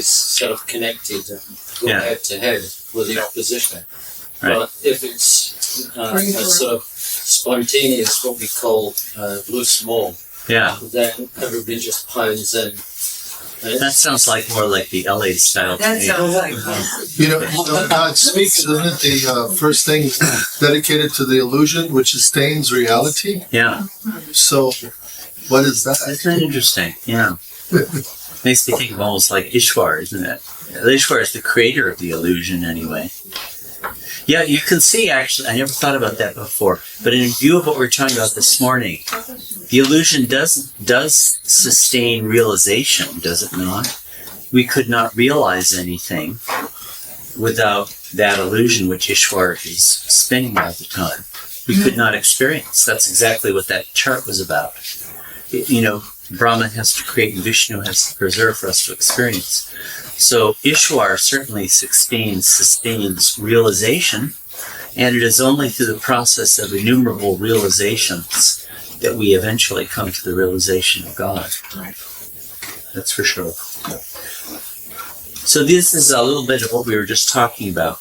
is sort of connected and go Yeah. head to head with the opposition. Right. But if it's a sort of spontaneous, what we call loose mold, Yeah. then everybody just pounds in. That sounds like more like the LA style to That me. sounds like God speaks, isn't it? The first thing is dedicated to the illusion, which sustains reality. Yeah. So, what is that? Isn't that interesting? Yeah. Makes me think of almost like Ishwar, isn't it? Ishwar is the creator of the illusion anyway. Yeah, you can see actually, I never thought about that before, but in view of what we were talking about this morning, the illusion does sustain realization, does it not? We could not realize anything without that illusion which Ishwar is spinning all the time. We could not experience. That's exactly what that chart was about. You know, Brahma has to create and Vishnu has to preserve for us to experience. So Ishwar certainly sustains realization, and it is only through the process of innumerable realizations that we eventually come to the realization of God. That's for sure. So this is a little bit of what we were just talking about.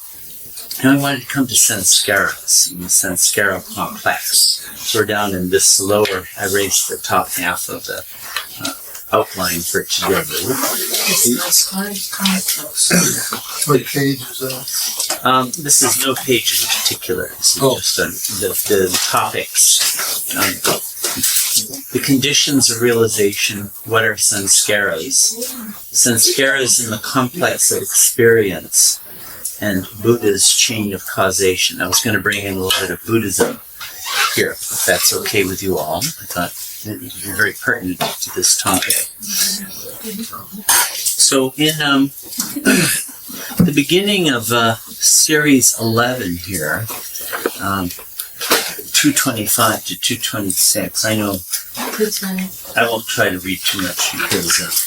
Now I wanted to come to sanskaras, the sanskara complex. So we're down in this lower, I raised the top half of the outline for today. What page is that? This is no page in particular. This is just the topics. The conditions of realization. What are sanskaras? Sanskaras in the complex of experience and Buddha's chain of causation. I was going to bring in a little bit of Buddhism here, if that's okay with you all. I thought it would be very pertinent to this topic. So in the beginning of series 11 here, 225 to 226, I know I won't try to read too much because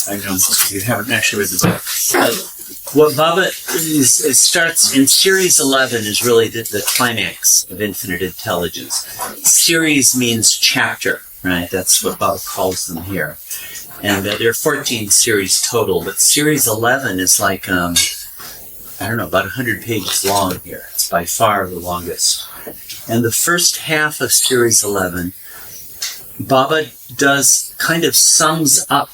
I know most of you haven't actually read the book. What Baba is starts in series 11 is really the climax of infinite intelligence. Series means chapter, right? That's what Baba calls them here. And there are 14 series total, but series 11 is like, I don't know, about 100 pages long here. It's by far the longest. And the first half of series 11, Baba does kind of sums up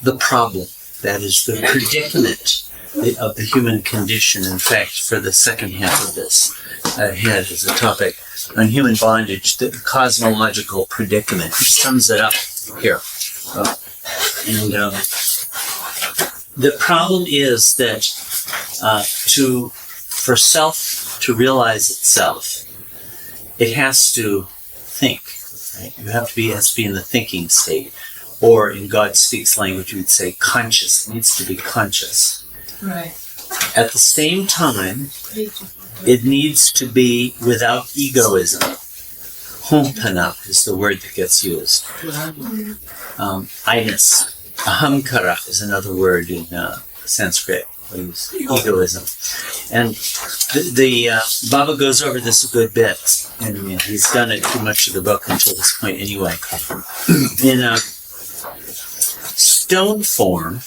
the problem, that is the predicament of the human condition. In fact, for the second half of this, I had as a topic on human bondage, the cosmological predicament. He sums it up here. The problem is that for self to realize itself, it has to think. Right? You have to be in the thinking state, or in God Speaks language, you would say conscious. It needs to be conscious. Right. At the same time, it needs to be without egoism. Humpana is the word that gets used. I-ness. Ahamkara is another word in Sanskrit. We use egoism. And the Baba goes over this a good bit, and he's done it too much of the book until this point anyway. In stone form,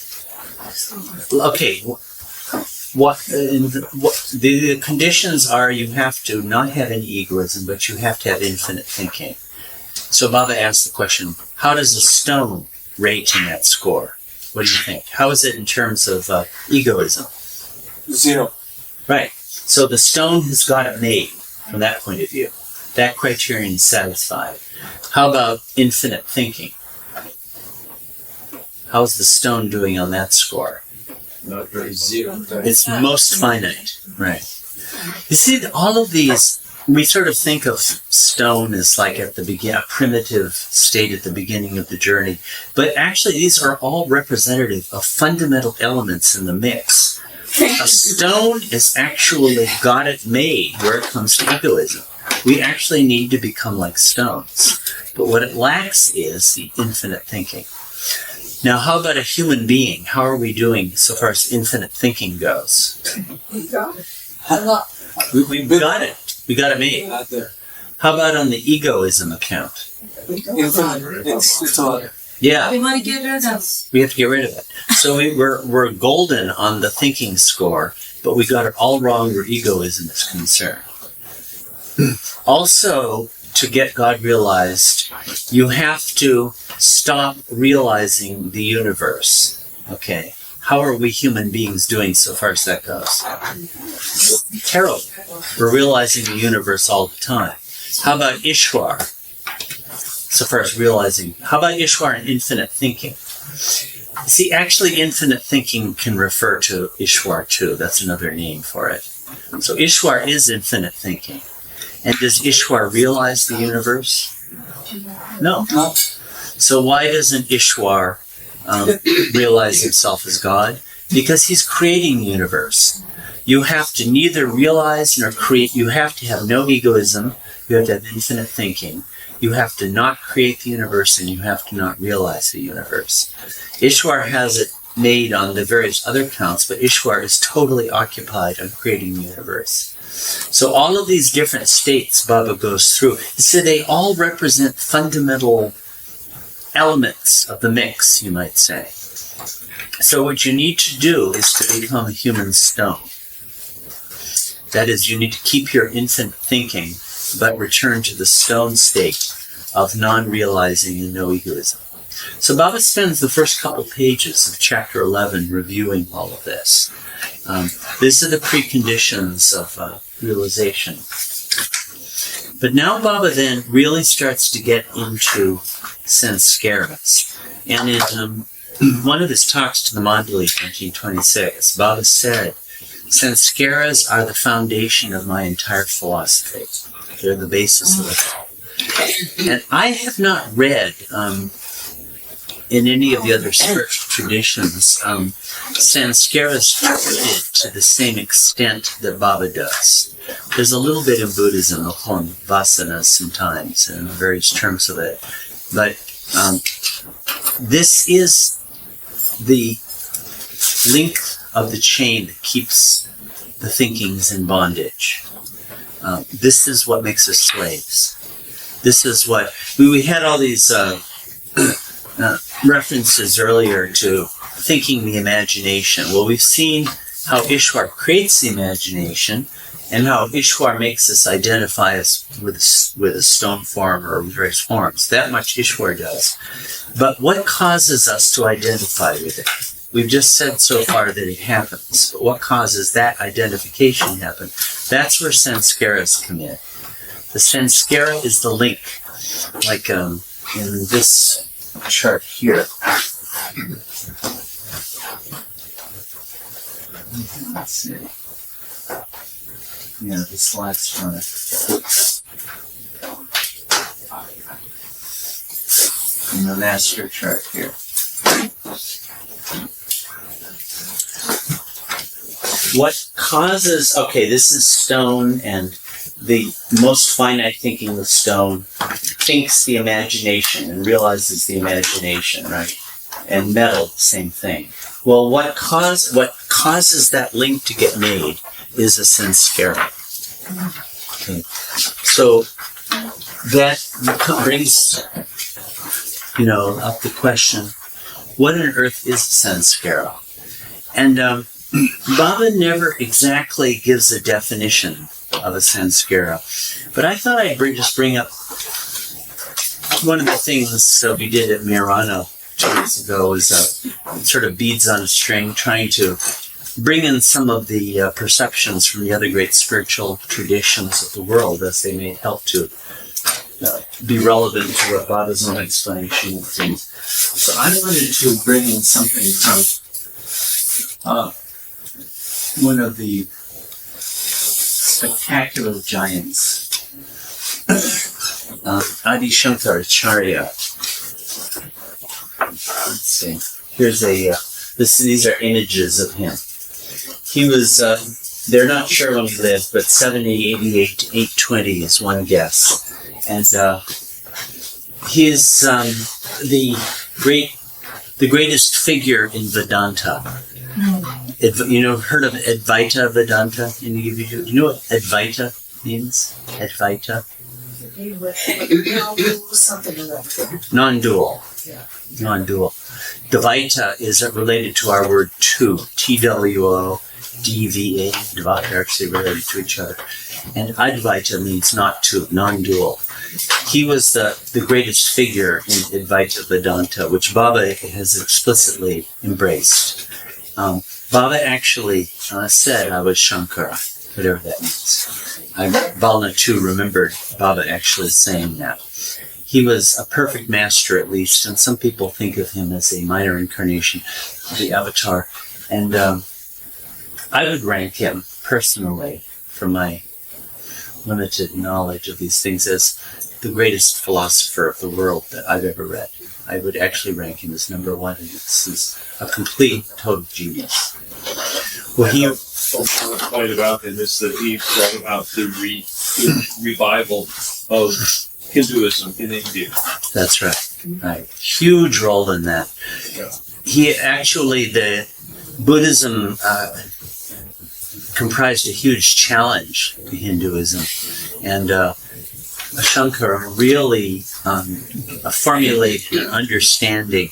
okay, the conditions are you have to not have any egoism, but you have to have infinite thinking. So Baba asked the question, how does a stone rate in that score? What do you think? How is it in terms of egoism? 0. Right. So the stone has got it made from that point of view. That criterion is satisfied. How about infinite thinking? How's the stone doing on that score? Not very 0. It's most finite. Right. You see, all of these, we sort of think of stone as like at the beginning, a primitive state at the beginning of the journey. But actually, these are all representative of fundamental elements in the mix. A stone is actually got it made where it comes to egoism. We actually need to become like stones. But what it lacks is the infinite thinking. Now, how about a human being? How are we doing so far as infinite thinking goes? You got it. A lot. We got it. We got it made. How about on the egoism account? It's all. Yeah, We want to get rid of those. we have to get rid of it. So we're golden on the thinking score, but we got it all wrong where egoism is concerned. Also, to get God realized, you have to stop realizing the universe. Okay, how are we human beings doing so far as that goes? Terrible. We're realizing the universe all the time. How about Ishwar? So far as realizing, how about Ishwar and infinite thinking? See, actually, infinite thinking can refer to Ishwar too. That's another name for it. So Ishwar is infinite thinking. And does Ishwar realize the universe? No. So why doesn't Ishwar realize himself as God? Because he's creating the universe. You have to neither realize nor create. You have to have no egoism. You have to have infinite thinking. You have to not create the universe, and you have to not realize the universe. Ishwar has it made on the various other counts, but Ishwar is totally occupied on creating the universe. So all of these different states Baba goes through, so they all represent fundamental elements of the mix, you might say. So what you need to do is to become a human stone. That is, you need to keep your infinite thinking, but return to the stone state of non-realizing and no egoism. So Baba spends the first couple pages of chapter 11 reviewing all of this. These are the preconditions of realization. But now Baba then really starts to get into sanskaras. And in one of his talks to the Mandali in 1926, Baba said, sanskaras are the foundation of my entire philosophy. They're the basis of it all. And I have not read in any of the other spiritual traditions sanskaras treated to the same extent that Baba does. There's a little bit in Buddhism, the whole vasana sometimes, and various terms of it. But this is the link of the chain that keeps the thinkings in bondage. This is what makes us slaves. This is what we had all these references earlier to thinking the imagination. Well, we've seen how Ishwar creates the imagination and how Ishwar makes us identify us with a stone form or various forms. That much Ishwar does. But what causes us to identify with it? We've just said so far that it happens. But what causes that identification to happen? That's where sanskaras come in. The sanskara is the link, like in this chart here. Let's see. Yeah, this last one. In the master chart here. What causes, okay, this is stone, and the most finite thinking of stone thinks the imagination and realizes the imagination, right? And metal, same thing. Well, what causes that link to get made is a sanskara. Okay. So that brings, up the question, what on earth is a sanskara? And Baba never exactly gives a definition of a sanskara, but I thought I'd just bring up one of the things we did at Mirano 2 years ago was sort of beads on a string, trying to bring in some of the perceptions from the other great spiritual traditions of the world as they may help to be relevant to what Baba's own explanation of things. So I wanted to bring in something from one of the spectacular giants, Adi Shankaracharya. Let's see. Here's these are images of him. He was, they're not sure when he lived, but 788 to 820 is one guess. And he is the greatest figure in Vedanta. Heard of Advaita Vedanta? You know what Advaita means? Advaita? Non-dual. Yeah. Non-dual. Dvaita is related to our word two. T-W-O-D-V-A. Dvaita are actually related to each other. And Advaita means not two, non-dual. He was the greatest figure in Advaita Vedanta, which Baba has explicitly embraced. Baba actually said I was Shankara, whatever that means. Valna too remembered Baba actually saying that. He was a perfect master, at least, and some people think of him as a minor incarnation of the avatar. And I would rank him, personally, from my limited knowledge of these things, as the greatest philosopher of the world that I've ever read. I would actually rank him as number one, and this is a complete, total genius. Well, he... point about him is that he brought about the revival of Hinduism in India. That's right. Right. Huge role in that. He actually, the Buddhism comprised a huge challenge to Hinduism. And Shankara really formulated an understanding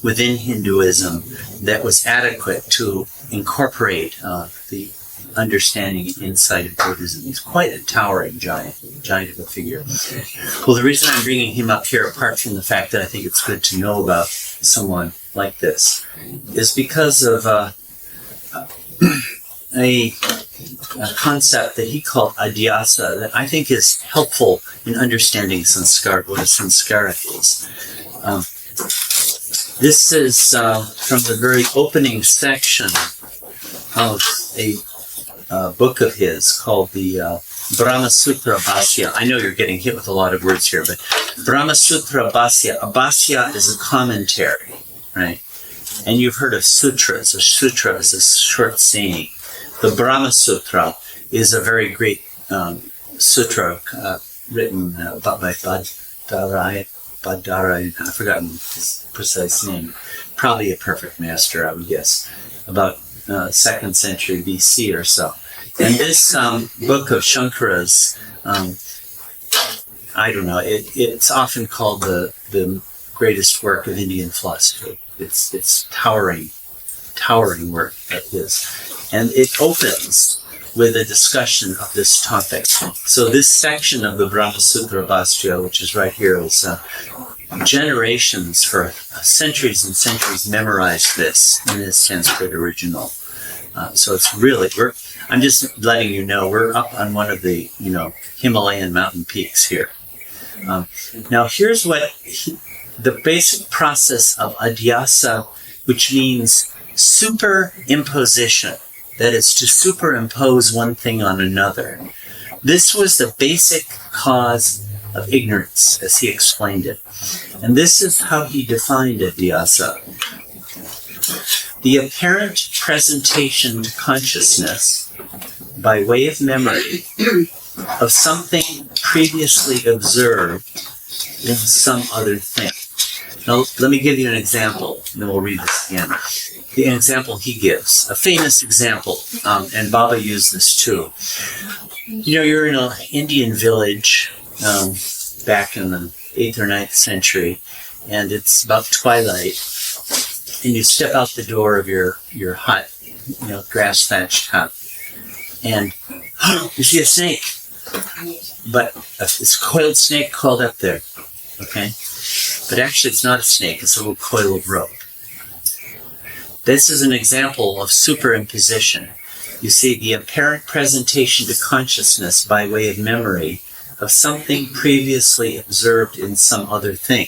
within Hinduism that was adequate to incorporate the understanding inside of Buddhism. He's quite a towering giant of a figure. Well, the reason I'm bringing him up here, apart from the fact that I think it's good to know about someone like this, is because of a concept that he called adhyasa that I think is helpful in understanding sanskara, what a sanskara is. This is from the very opening section of a book of his called the Brahma Sutra Bhashya. I know you're getting hit with a lot of words here, but Brahma Sutra Bhashya. A Bhashya is a commentary, right? And you've heard of sutras. A sutra is a short saying. The Brahma Sutra is a very great sutra written by Badarayan. I've forgotten his precise name. Probably a perfect master, I would guess. About 2nd century BC or so. And this book of Shankara's, I don't know, it's often called the greatest work of Indian philosophy. It's towering work that is. And it opens with a discussion of this topic. So this section of the Brahma Sutra Bhashya, which is right here, is generations for centuries and centuries memorized this in its Sanskrit original. So it's really, I'm just letting you know, we're up on one of the, Himalayan mountain peaks here. Now here's what the basic process of adhyasa, which means superimposition. That is, to superimpose one thing on another. This was the basic cause of ignorance, as he explained it. And this is how he defined adhyasa. The apparent presentation to consciousness, by way of memory, of something previously observed in some other thing. Now, let me give you an example, and then we'll read this again. The example he gives, a famous example, and Baba used this too. You're in an Indian village back in the 8th or 9th century, and it's about twilight, and you step out the door of your hut, grass-thatched hut, and you see a snake, but this coiled snake coiled up there, okay? But actually it's not a snake, it's a little coil of rope. This is an example of superimposition. You see, the apparent presentation to consciousness by way of memory of something previously observed in some other thing.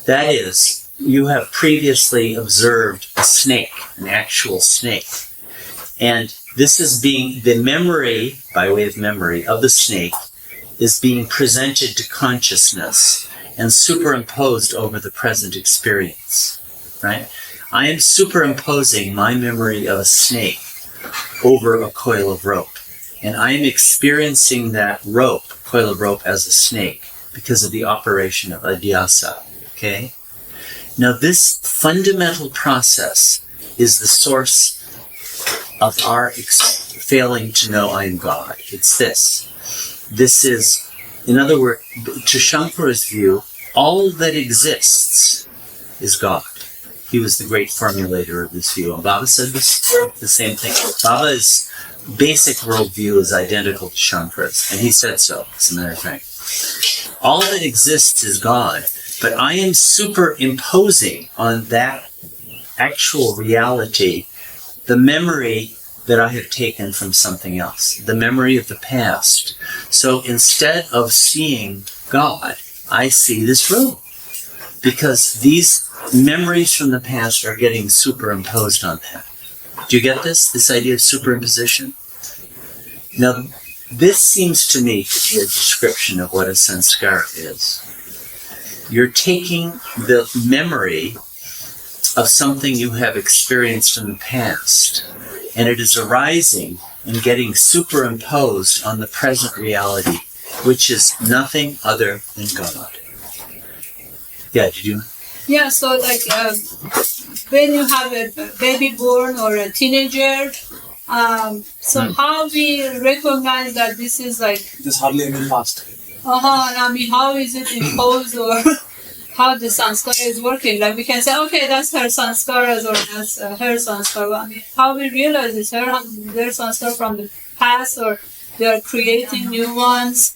That is, you have previously observed a snake, an actual snake. And this is being, the memory, by way of memory, of the snake is being presented to consciousness and superimposed over the present experience, right? I am superimposing my memory of a snake over a coil of rope. And I am experiencing that rope, coil of rope, as a snake because of the operation of adhyasa, okay? Now this fundamental process is the source of our failing to know I am God. It's this. This is In other words, to Shankara's view, all that exists is God. He was the great formulator of this view. And Baba said the same thing. Baba's basic worldview is identical to Shankara's, and he said so, as a matter of fact. All that exists is God, but I am superimposing on that actual reality the memory that I have taken from something else, the memory of the past. So instead of seeing God, I see this room, because these memories from the past are getting superimposed on that. Do you get this? This idea of superimposition? Now, this seems to me to be a description of what a sanskara is. You're taking the memory of something you have experienced in the past, and it is arising and getting superimposed on the present reality, which is nothing other than God. Yeah, did you? Yeah, so like when you have a baby born or a teenager, so how we recognize that this is like This hardly ever passed. I mean, how is it imposed or how the sanskara is working? Like we can say, okay, that's her sanskaras or that's her sanskara. I mean, how we realize it's their sanskara from the past or they are creating new ones.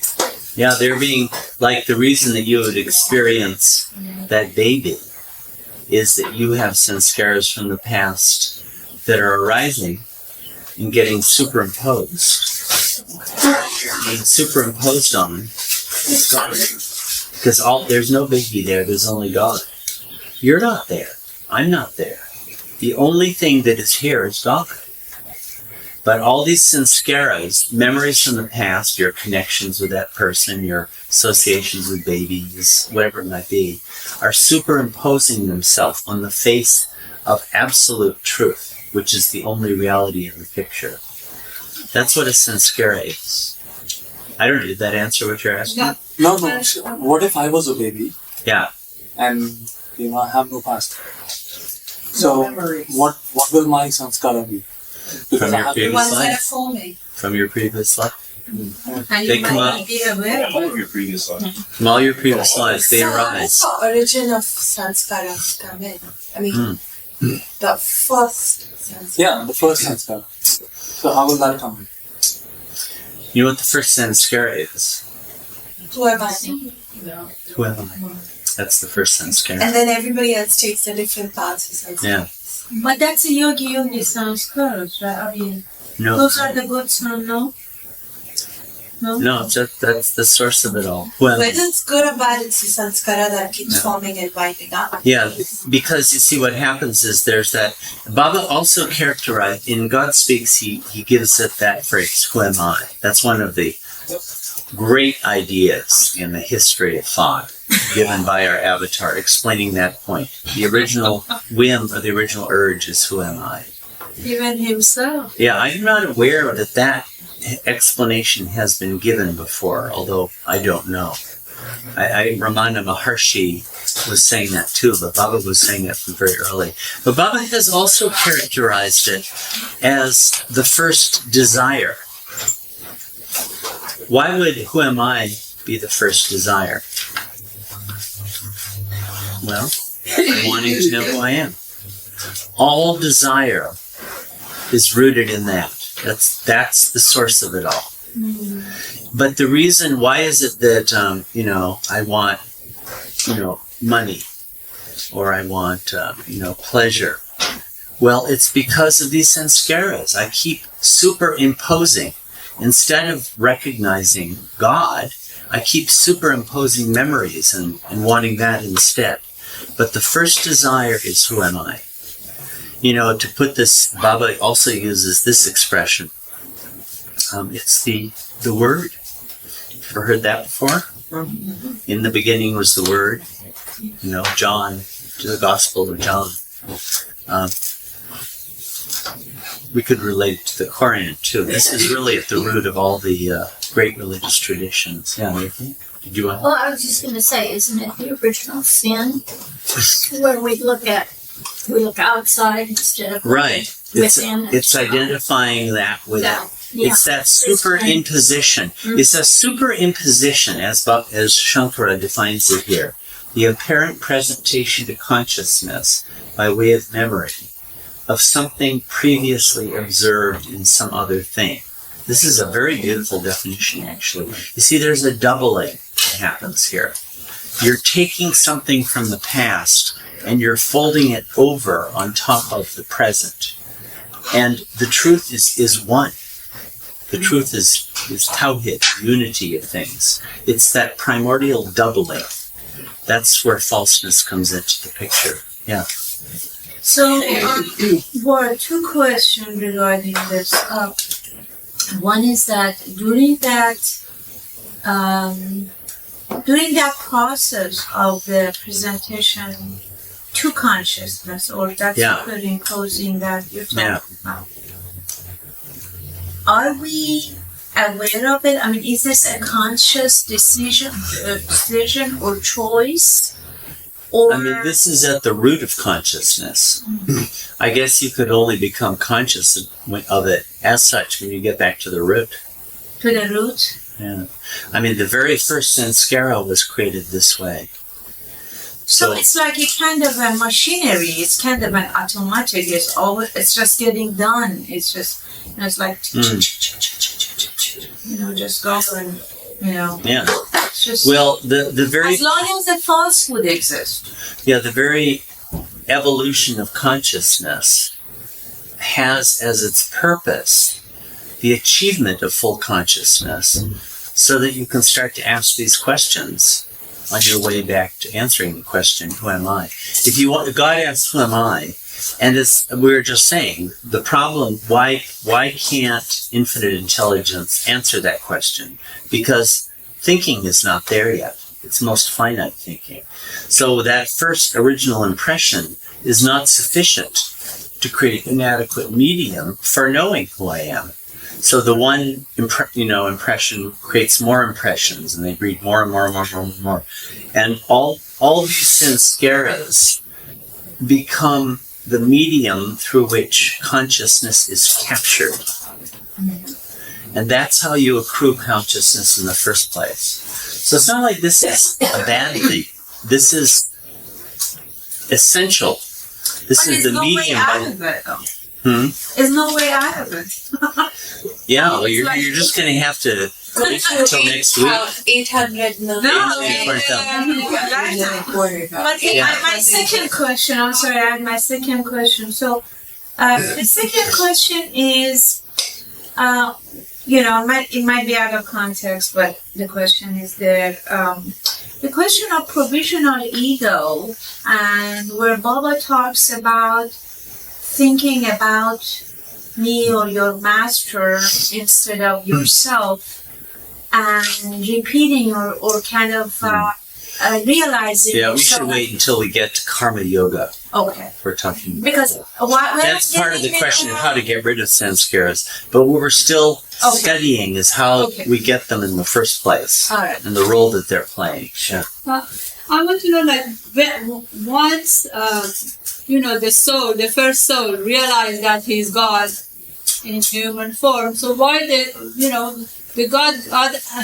Yeah, they're being, like, the reason that you would experience that baby is that you have sanskaras from the past that are arising and getting superimposed. Being superimposed on God. Because there's no baby there, there's only God. You're not there. I'm not there. The only thing that is here is God. But all these sanskaras, memories from the past, your connections with that person, your associations with babies, whatever it might be, are superimposing themselves on the face of absolute truth, which is the only reality in the picture. That's what a sanskara is. I don't know, did that answer what you're asking? Yeah. No. What if I was a baby Yeah. and I have no past? So what will my sanskara be? From your previous Ones that are life? forming. From your previous life? And They you come might up. not be aware of All it. of your previous life. From all your previous lives, they So arise. that's the origin of sanskaras come in. I mean, the first sanskara. Yeah, the first sanskara. So how will that come in? You know what the first sanskara is? Who am I? Who am I? That's the first sanskara. And then everybody else takes a different path to sanskara. Yeah. But that's a yogi sanskaras, right? I mean, No, those are the good son, no? no, that's the source of it all. Who am I? Whether it's good or bad, it's the sanskara that keeps forming and winding up. Yeah, because you see what happens is there's that. Baba also characterized, in God Speaks, he gives it that phrase, who am I? That's one of the great ideas in the history of thought given by our avatar, explaining that point. The original whim or the original urge is who am I? Even himself. Yeah, I'm not aware that explanation has been given before, although I don't know. Ramana Maharshi was saying that too, but Baba was saying that from very early. But Baba has also characterized it as the first desire. Why would who am I be the first desire? Well, wanting to know who I am. All desire is rooted in that. That's the source of it all. But the reason, why is it that, I want, money, or I want, pleasure? Well, it's because of these sanskaras. I keep superimposing. Instead of recognizing God, I keep superimposing memories and wanting that instead. But the first desire is who am I? To put this, Baba also uses this expression. It's the word. Ever heard that before? In the beginning was the word. John, to the Gospel of John. We could relate it to the Quran too. This is really at the root of all the great religious traditions. Yeah, Nathan? Did you want? Well, I was just going to say, isn't it the original sin? Where we look outside instead of Right. within. It's identifying that with It's that superimposition. It's a superimposition, as Shankara defines it here. The apparent presentation to consciousness by way of memory of something previously observed in some other thing. This is a very beautiful definition, actually. You see, there's a doubling that happens here. You're taking something from the past and you're folding it over on top of the present. And the truth is one. The truth is tawhid, unity of things. It's that primordial doubling. That's where falseness comes into the picture. Yeah. So, were two questions regarding this. One is that during that process of the presentation to consciousness, or that superimposing that you're talking about, are we aware of it? I mean, is this a conscious decision or choice? Or, I mean, this is at the root of consciousness. I guess you could only become conscious of it as such when you get back to the root. To the root? Yeah. I mean, the very first sanskara was created this way. So it's like a kind of a machinery. It's kind of an automatic. It's just getting done. It's just, it's like, just going, Yeah. It's just, Well, the very... as long as the falsehood exists. Yeah, the very evolution of consciousness has as its purpose the achievement of full consciousness so that you can start to ask these questions on your way back to answering the question, who am I? If you want, God asks, who am I? And as we were just saying, the problem, why can't infinite intelligence answer that question? Because thinking is not there yet. It's most finite thinking. So that first original impression is not sufficient to create an adequate medium for knowing who I am. So the one impression creates more impressions, and they breed more and more and more and more and more. And all these sanskaras become the medium through which consciousness is captured. And that's how you accrue consciousness in the first place. So it's not like this is a bad thing. This is essential. This is the medium by... There's no way out of it. Yeah, well, you're just going to have to wait until next week. 800 million. But my second question, I'm sorry, I had my second question. So, the second question is, it might be out of context, but the question is there. The question of provisional ego, and where Baba talks about thinking about me or your master instead of yourself, and repeating or kind of realizing. Yeah, we should wait until we get to karma yoga. Okay. We're talking because that's part of the question of how to get rid of samskaras. But what we're still studying is how we get them in the first place, and the role that they're playing. Yeah. I want to know, once the first soul realized that he's God in human form. So why the God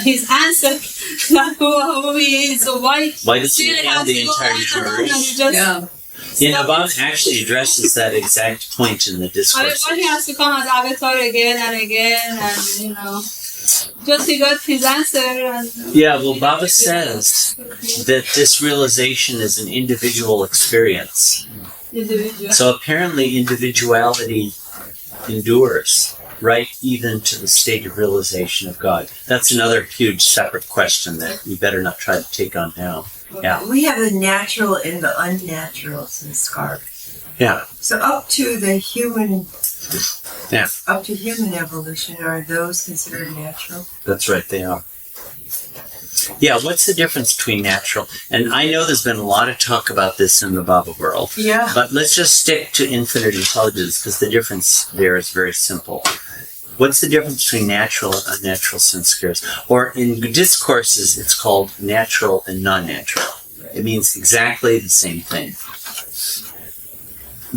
his answer who he is? So why does he have the entire universe? Baba actually addresses that exact point in the discourse. Why he has to come as avatar again and again, and just he got his answer. And, Baba says that this realization is an individual experience. So apparently individuality endures, right, even to the state of realization of God. That's another huge separate question that we better not try to take on now. Yeah. We have the natural and the unnatural sanskara. Yeah. So up to the human Yeah. Up to human evolution, are those considered natural? That's right, they are. Yeah, what's the difference between natural? And I know there's been a lot of talk about this in the Baba world. Yeah. But let's just stick to infinite intelligence because the difference there is very simple. What's the difference between natural and unnatural sanskaras? Or in discourses, it's called natural and non-natural. It means exactly the same thing.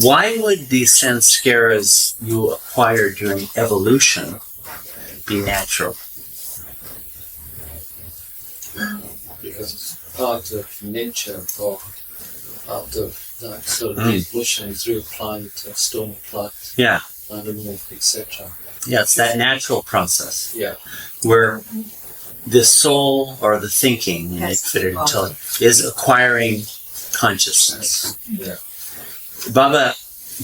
Why would these sanskaras you acquire during evolution be natural? Because it's part of nature or part of that sort of evolution through plant, stone plant, Yeah. animal, etc. Yeah, it's that natural process Yeah. where the soul or the thinking in infinite intelligence is acquiring consciousness. Yeah. Baba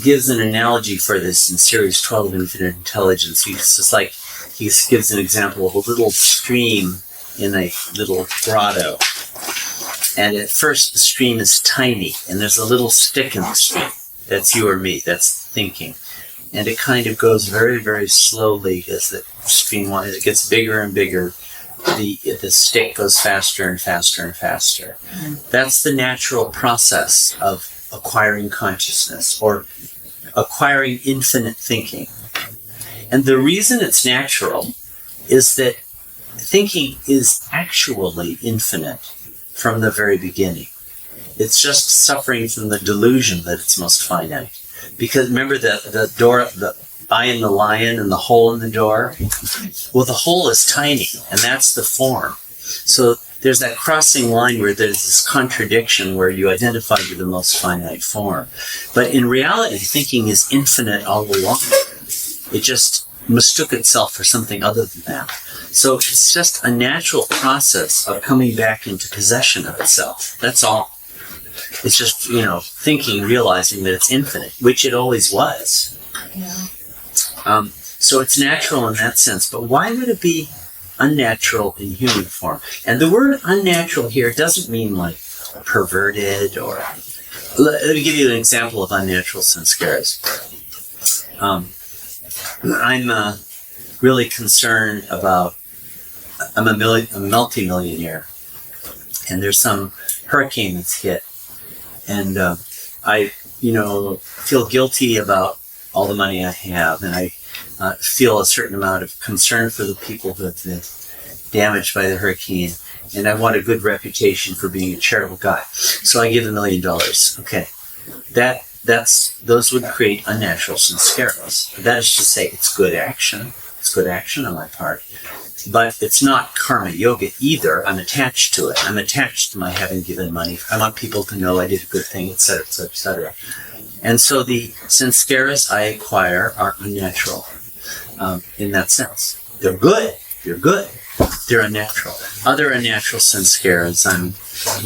gives an analogy for this in Series 12 of Infinite Intelligence. He gives an example of a little stream in a little grotto. And at first the stream is tiny, and there's a little stick in the stream. That's you or me, that's thinking. And it kind of goes very, very slowly as the stream it gets bigger and bigger. The stick goes faster and faster and faster. That's the natural process of acquiring consciousness or acquiring infinite thinking. And the reason it's natural is that thinking is actually infinite from the very beginning. It's just suffering from the delusion that it's most finite. Because remember the door, the eye in the lion and the hole in the door? Well, the hole is tiny, and that's the form. So there's that crossing line where there's this contradiction where you identify with the most finite form. But in reality, thinking is infinite all along. It just mistook itself for something other than that. So it's just a natural process of coming back into possession of itself. That's all. It's just, thinking, realizing that it's infinite, which it always was. Yeah. So it's natural in that sense. But why would it be unnatural in human form? And the word unnatural here doesn't mean like perverted or... Let me give you an example of unnatural sanskaras. I'm really concerned about... I'm a multi-millionaire. And there's some hurricane that's hit. And I, feel guilty about all the money I have. And I feel a certain amount of concern for the people who have been damaged by the hurricane. And I want a good reputation for being a charitable guy. So I give $1 million. Okay. Those would create unnatural sanskaras. That is to say, it's good action. It's good action on my part. But it's not karma yoga either. I'm attached to it. I'm attached to my having given money. I want people to know I did a good thing, etc., etc., etc. And so the sanskaras I acquire are unnatural in that sense. They're good. They're good. They're unnatural. Other unnatural sanskaras, I'm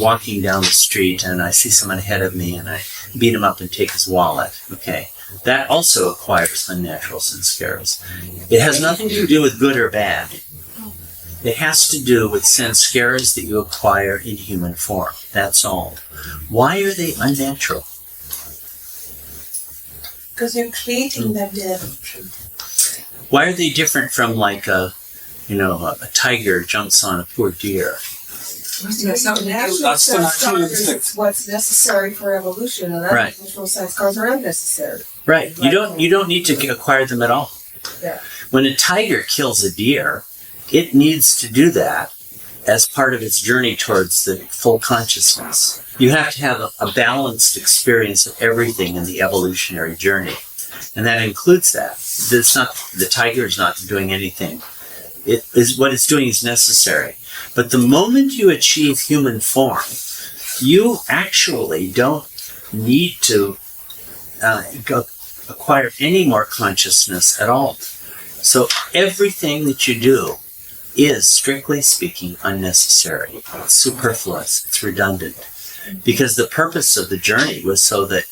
walking down the street and I see someone ahead of me and I beat him up and take his wallet. Okay. That also acquires unnatural sanskaras. It has nothing to do with good or bad. It has to do with sanskaras that you acquire in human form. That's all. Why are they unnatural? Because you're creating that delusion. Why are they different from like a tiger jumps on a poor deer? That's the natural instinct. What's necessary for evolution, and Right. natural sanskars are unnecessary. Right. You don't need to acquire them at all. Yeah. When a tiger kills a deer, it needs to do that as part of its journey towards the full consciousness. You have to have a balanced experience of everything in the evolutionary journey. And that includes that. The tiger is not doing anything. What it's doing is necessary. But the moment you achieve human form, you actually don't need to acquire any more consciousness at all. So everything that you do is, strictly speaking, unnecessary. It's superfluous. It's redundant. Because the purpose of the journey was so that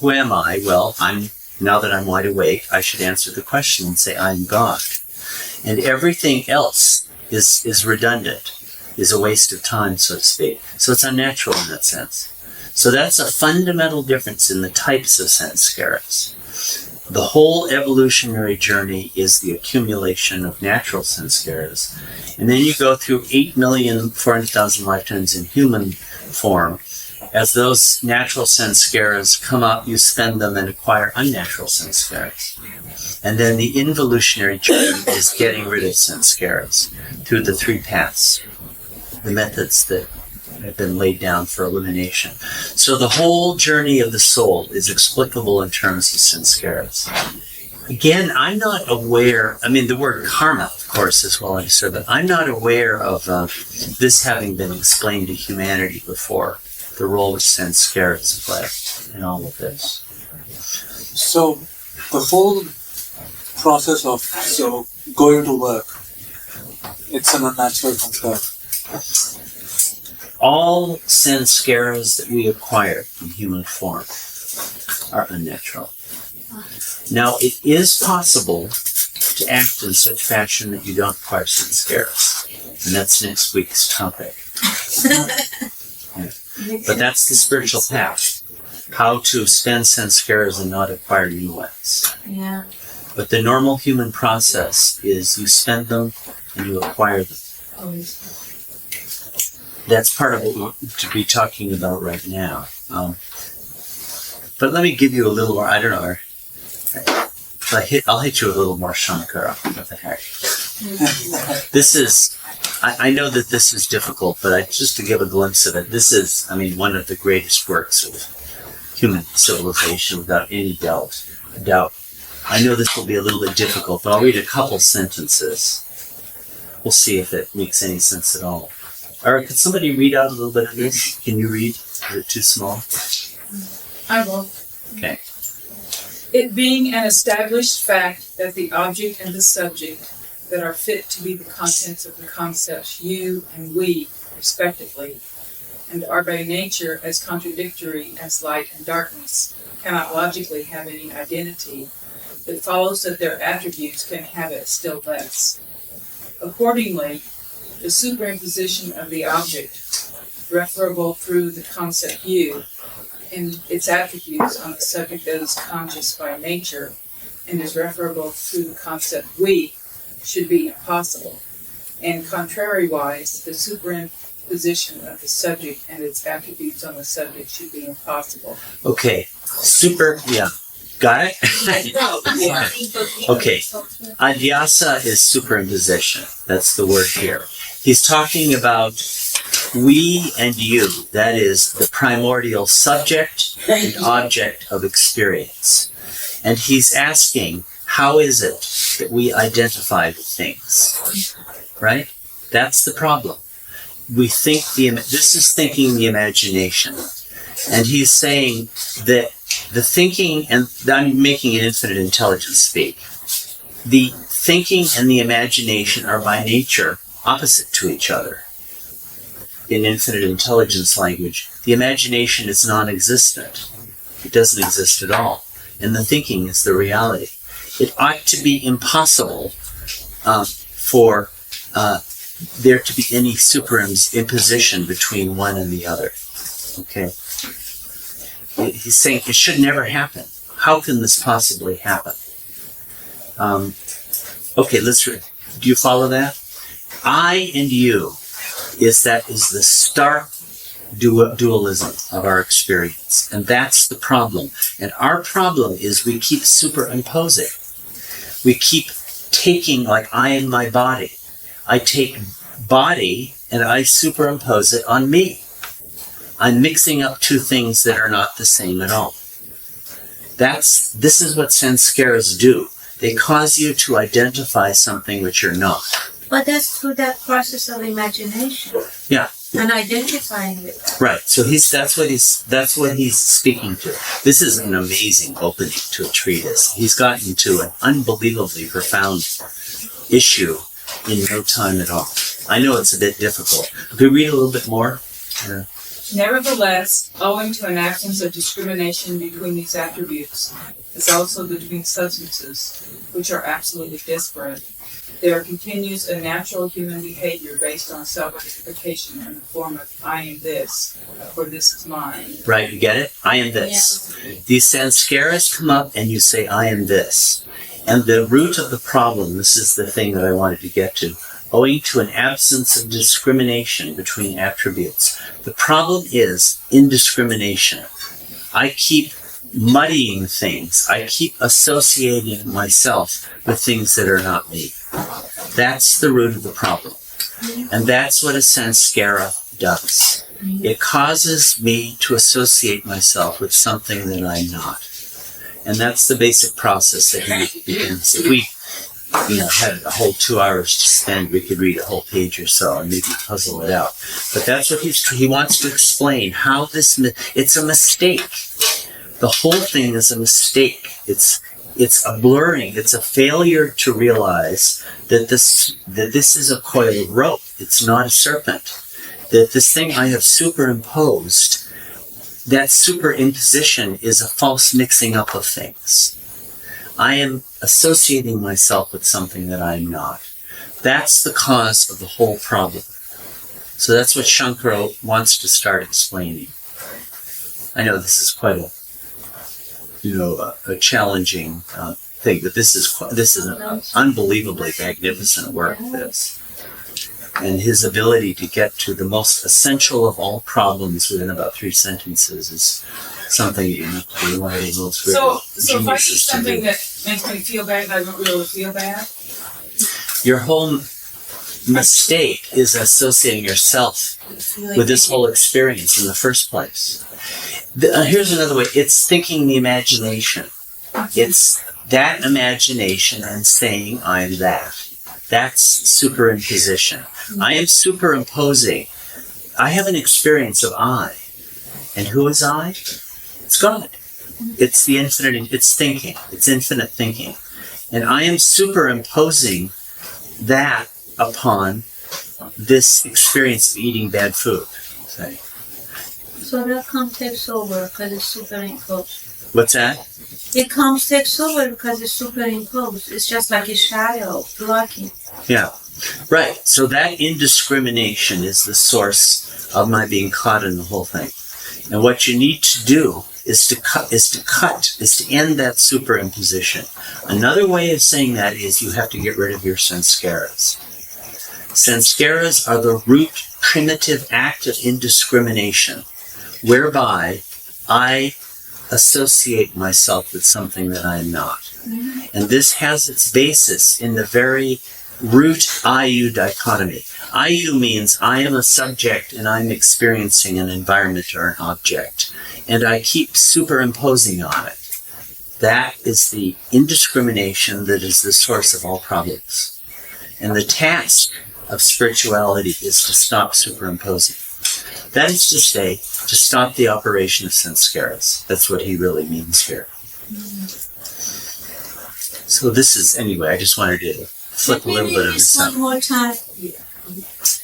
who am I? Well, now that I'm wide awake, I should answer the question and say, I'm God. And everything else is redundant, is a waste of time, so to speak. So it's unnatural in that sense. So that's a fundamental difference in the types of sanskaras. The whole evolutionary journey is the accumulation of natural sanskaras. And then you go through 8,400,000 lifetimes in human form. As those natural sanskaras come up, you spend them and acquire unnatural sanskaras. And then the involutionary journey is getting rid of sanskaras through the 3 paths, the methods that have been laid down for elimination. So the whole journey of the soul is explicable in terms of sanskaras. Again, I'm not aware, I mean, the word karma, of course, is well understood, but I'm not aware of this having been explained to humanity before, the role which sanskaras play in all of this. So the whole process of going to work, it's an unnatural sanskara. All sanskaras that we acquire in human form are unnatural. Now, it is possible to act in such fashion that you don't acquire sanskaras, and that's next week's topic. But that's the spiritual path, how to spend sanskaras and not acquire new ones. Yeah. But the normal human process is you spend them and you acquire them. That's part of what we're to be talking about right now. But let me give you a little more, I don't know, I'll hit you with a little more Shankara. What the heck? This is, I know that this is difficult, but just to give a glimpse of it, this is, I mean, one of the greatest works of human civilization without any doubt. I know this will be a little bit difficult, but I'll read a couple sentences. We'll see if it makes any sense at all. All right, could somebody read out a little bit of this? Can you read? Is it too small? I will. Okay. It being an established fact that the object and the subject that are fit to be the contents of the concepts you and we, respectively, and are by nature as contradictory as light and darkness, cannot logically have any identity, it follows that their attributes can have it still less. Accordingly, the superimposition of the object, referable through the concept you, and its attributes on the subject that is conscious by nature, and is referable through the concept we, should be impossible. And contrariwise, the superimposition of the subject and its attributes on the subject should be impossible. Okay. Got it? Okay. Adhyasa is superimposition. That's the word here. He's talking about we and you. That is the primordial subject and object of experience. And he's asking, how is it that we identify with things? Right? That's the problem. We think this is thinking the imagination. And he's saying that the thinking, and I'm making an infinite intelligence speak, the thinking and the imagination are by nature opposite to each other. In infinite intelligence language, the imagination is non-existent. It doesn't exist at all. And the thinking is the reality. It ought to be impossible for there to be any superimposition between one and the other. Okay? He's saying it should never happen. How can this possibly happen? Okay, let's read. Do you follow that? I and you is the stark dualism of our experience. And that's the problem. And our problem is we keep superimposing. We keep taking, like I and my body. I take body and I superimpose it on me. I'm mixing up two things that are not the same at all. This is what sanskaras do. They cause you to identify something which you're not. But that's through that process of imagination. Yeah. And identifying with that. Right. So that's what he's speaking to. This is an amazing opening to a treatise. He's gotten to an unbelievably profound issue in no time at all. I know it's a bit difficult. Could we read a little bit more? Yeah. Nevertheless, owing to an absence of discrimination between these attributes, as also between substances, which are absolutely disparate, there continues a natural human behavior based on self-identification in the form of I am this, or this is mine. Right, you get it? I am this. Yeah. These sanskaras come up and you say, I am this. And the root of the problem, this is the thing that I wanted to get to, owing to an absence of discrimination between attributes. The problem is indiscrimination. I keep muddying things. I keep associating myself with things that are not me. That's the root of the problem. And that's what a sanskara does. It causes me to associate myself with something that I'm not. And that's the basic process that he begins. If we had a whole 2 hours to spend, we could read a whole page or so and maybe puzzle it out. But that's what he wants to explain, how it's a mistake. The whole thing is a mistake. It's a blurring. It's a failure to realize that this is a coiled rope. It's not a serpent. That this thing I have superimposed, that superimposition is a false mixing up of things. I am associating myself with something that I am not. That's the cause of the whole problem. So that's what Shankara wants to start explaining. I know this is quite a challenging thing, but this is an unbelievably magnificent work. And his ability to get to the most essential of all problems within about 3 sentences is something you want to be able to. So if I do something that makes me feel bad, I don't really feel bad. Your whole mistake is associating yourself with this whole experience in the first place. Here's another way. It's thinking the imagination. It's that imagination and saying I'm that. That's superimposition. I am superimposing. I have an experience of I. And who is I? It's God. It's the infinite. It's thinking. It's infinite thinking. And I am superimposing that upon this experience of eating bad food. Say. So that takes over because it's superimposed. What's that? It takes over because it's superimposed. It's just like a shadow blocking. Yeah, right. So that indiscrimination is the source of my being caught in the whole thing. And what you need to do is to end that superimposition. Another way of saying that is you have to get rid of your sanskaras. Sanskaras are the root primitive act of indiscrimination, whereby I associate myself with something that I am not. And this has its basis in the very root IU dichotomy. IU means I am a subject and I'm experiencing an environment or an object, and I keep superimposing on it. That is the indiscrimination that is the source of all problems. And the task of spirituality is to stop superimposing. That is to say, to stop the operation of sanskaras. That's what he really means here. So this is, anyway, I just wanted to flip a little bit of this up. One more time.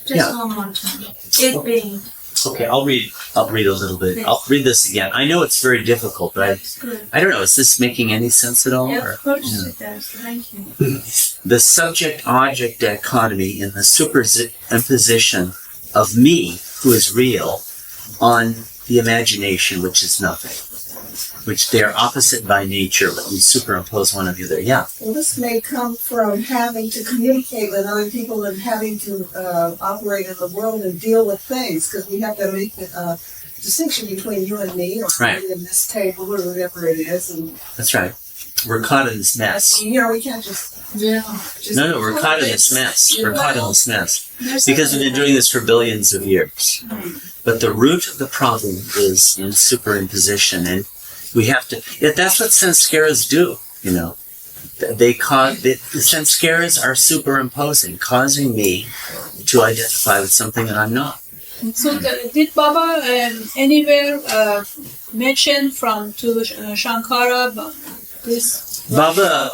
Just one more time. It being. Okay, I'll read a little bit. I'll read this again. I know it's very difficult, but I don't know, is this making any sense at all? Yeah, of course it does. Thank you. The subject-object dichotomy in the superimposition of me, who is real, on the imagination, which is nothing. Which they are opposite by nature, but we superimpose one of the other. Yeah. Well, this may come from having to communicate with other people and having to operate in the world and deal with things, because we have to make the distinction between you and me, or right. in this table, or whatever it is. And that's right. We're caught in this mess. You know, we can't just... No, we're caught in this mess. We're caught in this mess. Because we've been doing this for billions of years. But the root of the problem is in superimposition, and we have to... That's what sanskaras do, you know. The sanskaras are superimposing, causing me to identify with something that I'm not. So did Baba anywhere mention to Shankara this? Baba,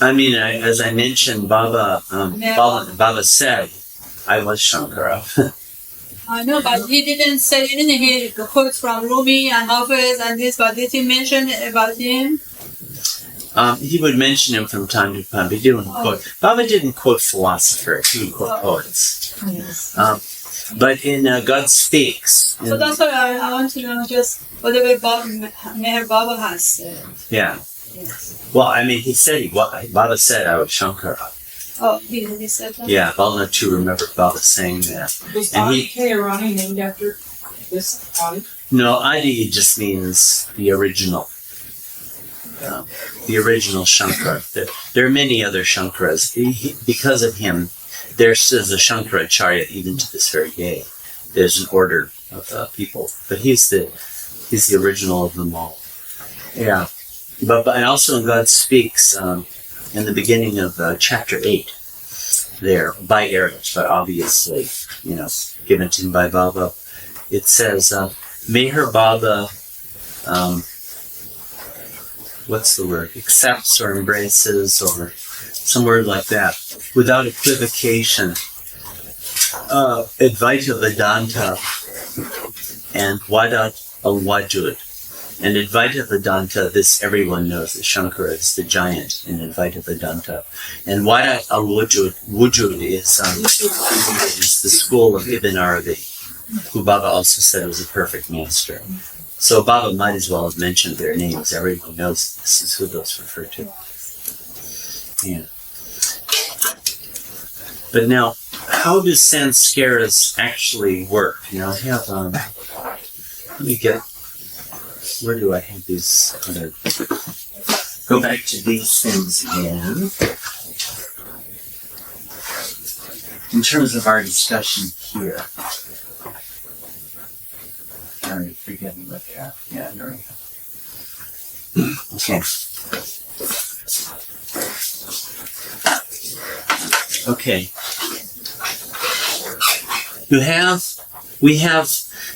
I mean, as I mentioned, Baba said, I was Shankara. I know, but he didn't say anything. He quotes from Rumi and Hafiz and this, but did he mention about him? He would mention him from time to time, but he didn't quote. Baba didn't quote philosophers, he would quote poets. Yes. But in God Speaks... So that's why I want to know just whatever Meher Baba has said. Yeah. Yes. Well, I mean, Baba said I was Shankara. Oh, he said that? Yeah, Baba too remember Baba saying that. Was Adi Keirani named after this Adi? No, Adi just means the original. The original Shankara. There are many other Shankaras. Because of him, there's a Shankaracharya even to this very day. There's an order of people, but he's the original of them all. Yeah. But and also when God speaks in the beginning of chapter 8, there, by Eros, but obviously, given to him by Baba, it says, may her Baba, what's the word, accepts or embraces or some word like that, without equivocation, Advaita Vedanta and Wadat al-Wajud. And Advaita Vedanta, this everyone knows that Shankara is the giant in Advaita Vedanta. And Wadat al-Wujud is the school of Ibn Arabi, who Baba also said was a perfect master. So Baba might as well have mentioned their names. Everyone knows this is who those refer to. Yeah. But now, how do sanskaras actually work? I have, let me get, where do I have these? I'm going to go back to these things again. In terms of our discussion here. I already forget what they are. Yeah, there we go. Okay. Okay. We have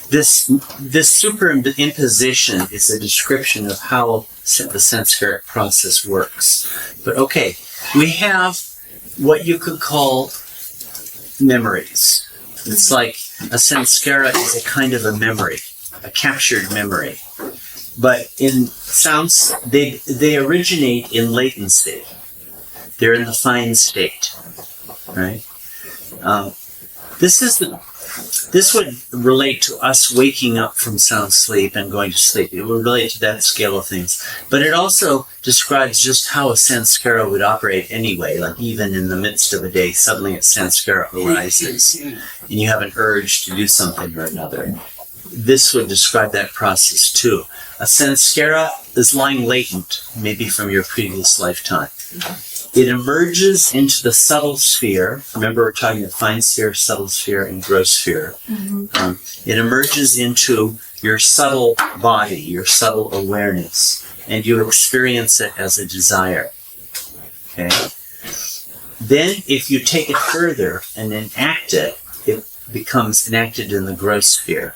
this superimposition is a description of how the sanskaric process works. But okay, we have what you could call memories. It's like a sanskara is a kind of a memory, a captured memory. But in sounds, they originate in latent state. They're in the fine state, right? This would relate to us waking up from sound sleep and going to sleep. It would relate to that scale of things. But it also describes just how a sanskara would operate anyway, like even in the midst of a day, suddenly a sanskara arises, and you have an urge to do something or another. This would describe that process too. A sanskara is lying latent, maybe from your previous lifetime. It emerges into the subtle sphere. Remember, we're talking about fine sphere, subtle sphere, and gross sphere. It emerges into your subtle body, your subtle awareness, and you experience it as a desire. Okay? Then, if you take it further and enact it, it becomes enacted in the gross sphere.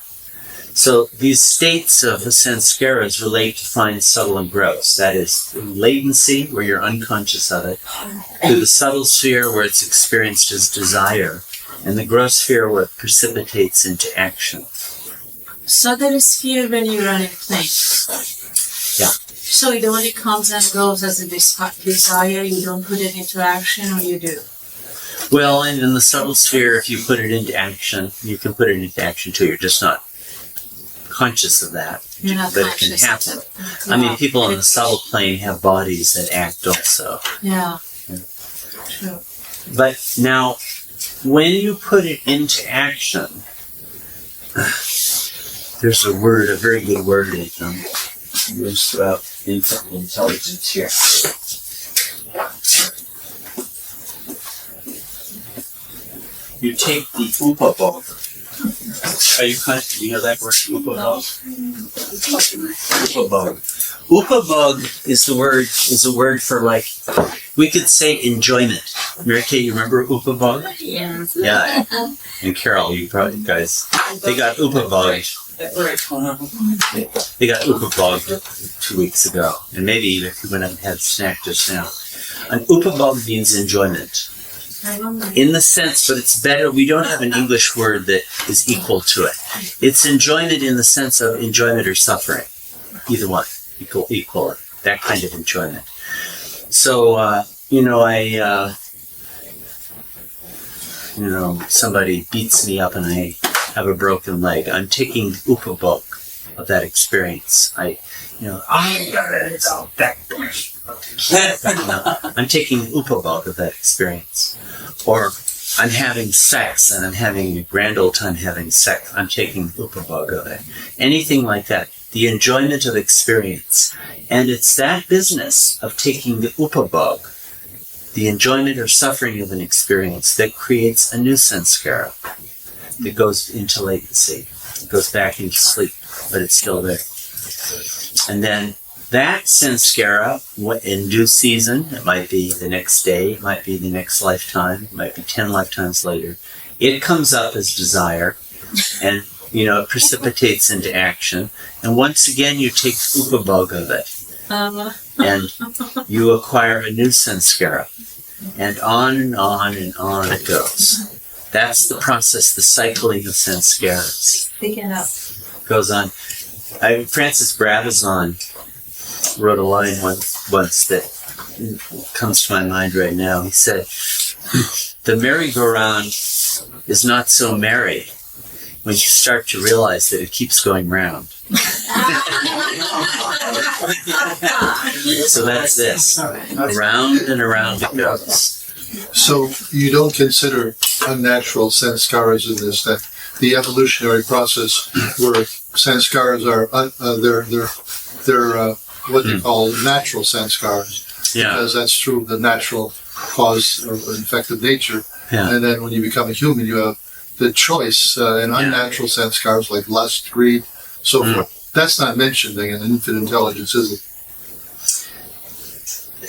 So these states of the sanskaras relate to fine, subtle, and gross. That is latency, where you're unconscious of it, to the subtle sphere, where it's experienced as desire, and the gross sphere, where it precipitates into action. Subtle sphere when you run a plane. Yeah. So it only comes and goes as a desire. You don't put it into action, or you do? Well, and in the subtle sphere, if you put it into action, you can put it into action too. You're just not conscious of that, but it can happen. Yeah. I mean, people on the subtle plane have bodies that act also. Yeah. True. But now, when you put it into action, there's a word, a very good word that moves throughout infinite intelligence here. You take the upabog. Are you conscious? You know that word, upabog? Upabog. Upabog is a word for, like, we could say enjoyment. Mary Kay, you remember upabog? Yeah. Yeah. And Carol, you probably guys, they got upabog. They got upabog 2 weeks ago, and maybe if you went up and had a snack just now. An upabog means enjoyment. In the sense, but it's better, we don't have an English word that is equal to it. It's enjoyment in the sense of enjoyment or suffering. Either one. Equal. That kind of enjoyment. So, somebody beats me up and I have a broken leg. I'm taking upabog of that experience. I'm taking upabog of that experience. Or I'm having sex and I'm having a grand old time having sex. I'm taking upabog of it. Anything like that. The enjoyment of experience. And it's that business of taking the upabog, the enjoyment or suffering of an experience, that creates a new sanskara that goes into latency. It goes back into sleep, but it's still there. And then that sanskara, in due season, it might be the next day, it might be the next lifetime, it might be 10 lifetimes later, it comes up as desire, and it precipitates into action. And once again, you take upabhog of it, and you acquire a new sanskara, and on and on and on it goes. That's the process, the cycling of sanskaras. Picking up. Goes on. Francis Brabazon wrote a line once that comes to my mind right now. He said, "The merry-go-round is not so merry when you start to realize that it keeps going round." So that's this. Around and around it goes. So you don't consider unnatural sanskaras in this, that the evolutionary process where sanskaras are they're what they call natural sanskaras, because that's true of the natural cause of infected nature. And then when you become a human, you have the choice in unnatural sanskaras like lust, greed, so forth. That's not mentioned in infant intelligence, is it?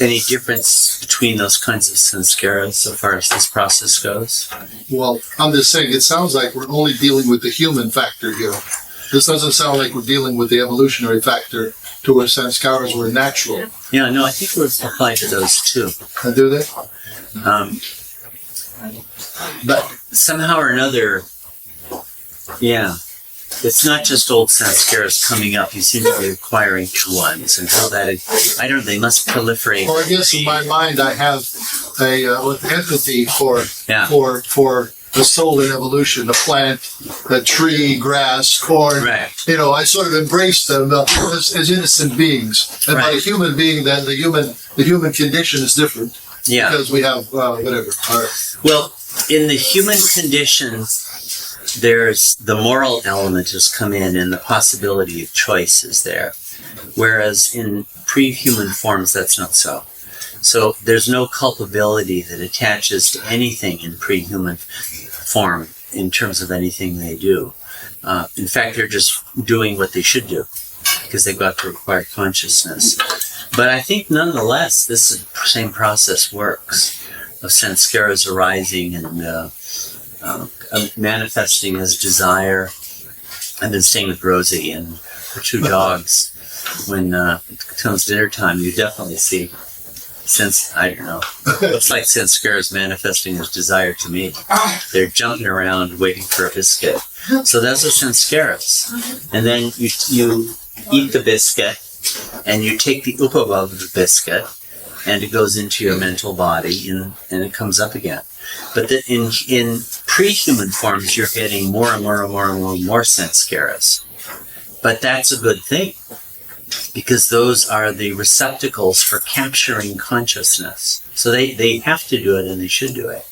Any difference between those kinds of sanskaras so far as this process goes? Well, I'm just saying, it sounds like we're only dealing with the human factor here. This doesn't sound like we're dealing with the evolutionary factor to where sanskaras were natural. Yeah, no, I think we're applying to those too. And do they? But somehow or another, it's not just old sanskaras coming up. You seem to be acquiring new ones, and how that, I don't know, they must proliferate. Well, I guess in my mind I have with empathy for the soul in evolution, a plant, a tree, grass, corn. Right. I sort of embrace them as innocent beings. And by a human being, then the human condition is different. Yeah. Because we have whatever. Well, in the human condition, there's the moral element has come in, and the possibility of choice is there. Whereas in pre-human forms, that's not so. So there's no culpability that attaches to anything in pre-human form in terms of anything they do. In fact, they're just doing what they should do because they've got to acquire consciousness. But I think nonetheless, this same process works of sanskaras arising and manifesting as desire. I've been staying with Rosie and her two dogs. When it comes dinner time, you definitely see looks like sanskaras manifesting as desire to me. They're jumping around waiting for a biscuit. So those are sanskaras. And then you eat the biscuit, and you take the upabhog of the biscuit, and it goes into your mental body, and it comes up again. But in pre-human forms, you're getting more and more and more and more sanskaras. But that's a good thing, because those are the receptacles for capturing consciousness. So they have to do it, and they should do it.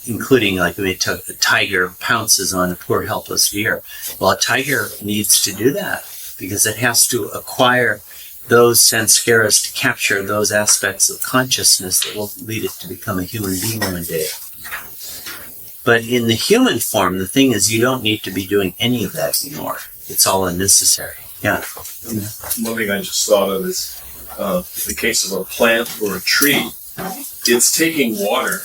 Including, like, a tiger pounces on a poor helpless deer. Well, a tiger needs to do that, because it has to acquire those sanskaras to capture those aspects of consciousness that will lead it to become a human being one day. But in the human form, the thing is, you don't need to be doing any of that anymore. It's all unnecessary. Yeah. One thing I just thought of is the case of a plant or a tree. It's taking water.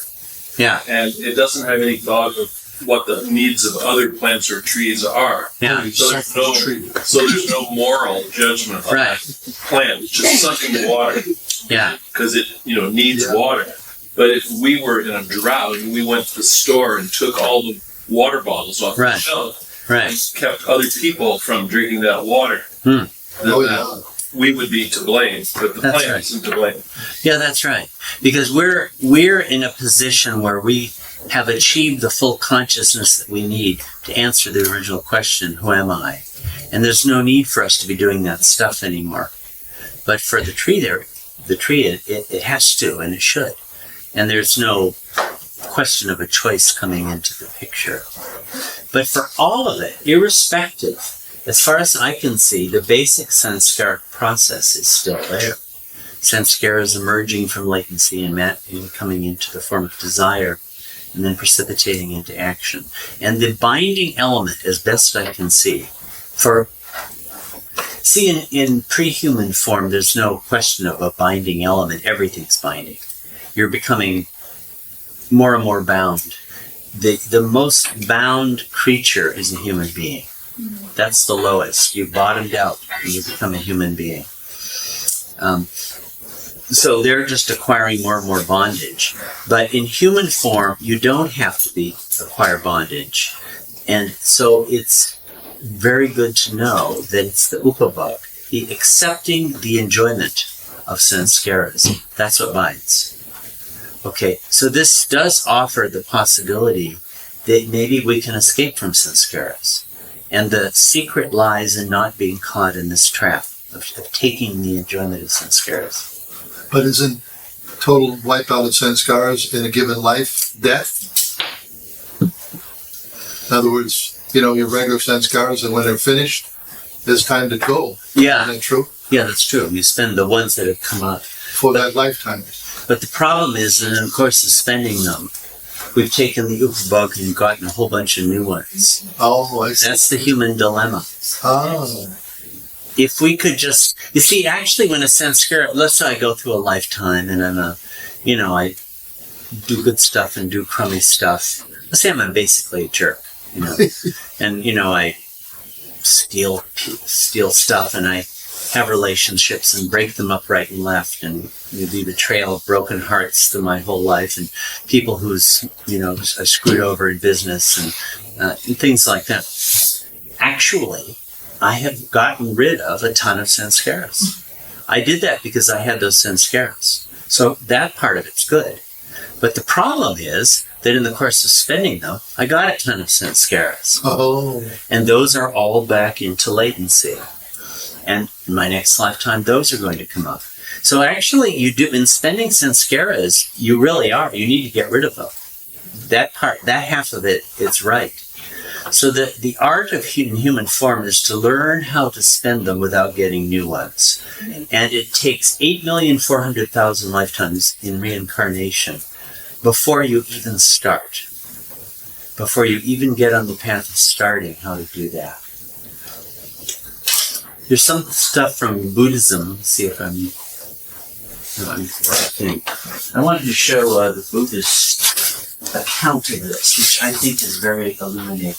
Yeah. And it doesn't have any thought of what the needs of other plants or trees are. Yeah. So there's no moral judgment on that plant. It's just sucking the water. Yeah. Because it needs water. But if we were in a drought and we went to the store and took all the water bottles off the shelf and kept other people from drinking that water, then we would be to blame, but the plant isn't to blame. Yeah, that's right. Because we're in a position where we have achieved the full consciousness that we need to answer the original question, who am I? And there's no need for us to be doing that stuff anymore. But for the tree it has to, and it should. And there's no question of a choice coming into the picture. But for all of it, irrespective, as far as I can see, the basic sanskara process is still there. Sanskara is emerging from latency and coming into the form of desire, and then precipitating into action. And the binding element, as best I can see, for See, in pre-human form, there's no question of a binding element. Everything's binding. You're becoming more and more bound. The most bound creature is a human being. That's the lowest. You bottomed out and you become a human being. So they're just acquiring more and more bondage. But in human form, you don't have to acquire bondage. And so it's very good to know that it's the upabhag, the accepting the enjoyment of sanskaras. That's what binds. Okay, so this does offer the possibility that maybe we can escape from sanskaras. And the secret lies in not being caught in this trap of taking the enjoyment of sanskaras. But isn't total wipeout of sanskaras in a given life death? In other words, your regular sanskaras, and when they're finished, it's time to go. Yeah. Isn't that true? Yeah, that's true. You spend the ones that have come up. For that lifetime. But the problem is that in the course of spending them, we've taken the upabhag and gotten a whole bunch of new ones. Oh, I see. That's the human dilemma. Oh. If we could just, you see, actually when a sanskara, let's say I go through a lifetime and I do good stuff and do crummy stuff. Let's say I'm basically a jerk, and, I steal stuff and I have relationships and break them up right and left and leave a trail of broken hearts through my whole life and people who's, I screwed over in business and things like that. Actually, I have gotten rid of a ton of sanskaras. I did that because I had those sanskaras. So that part of it's good. But the problem is that in the course of spending them, I got a ton of sanskaras. Oh. And those are all back into latency. And in my next lifetime, those are going to come up. So actually, in spending sanskaras, you really are. You need to get rid of them. That half of it is right. So the art of human form is to learn how to spend them without getting new ones. And it takes 8,400,000 lifetimes in reincarnation before you even start. Before you even get on the path of starting how to do that. There's some stuff from Buddhism. Let's see if I wanted to show the Buddhist account of this, which I think is very illuminating.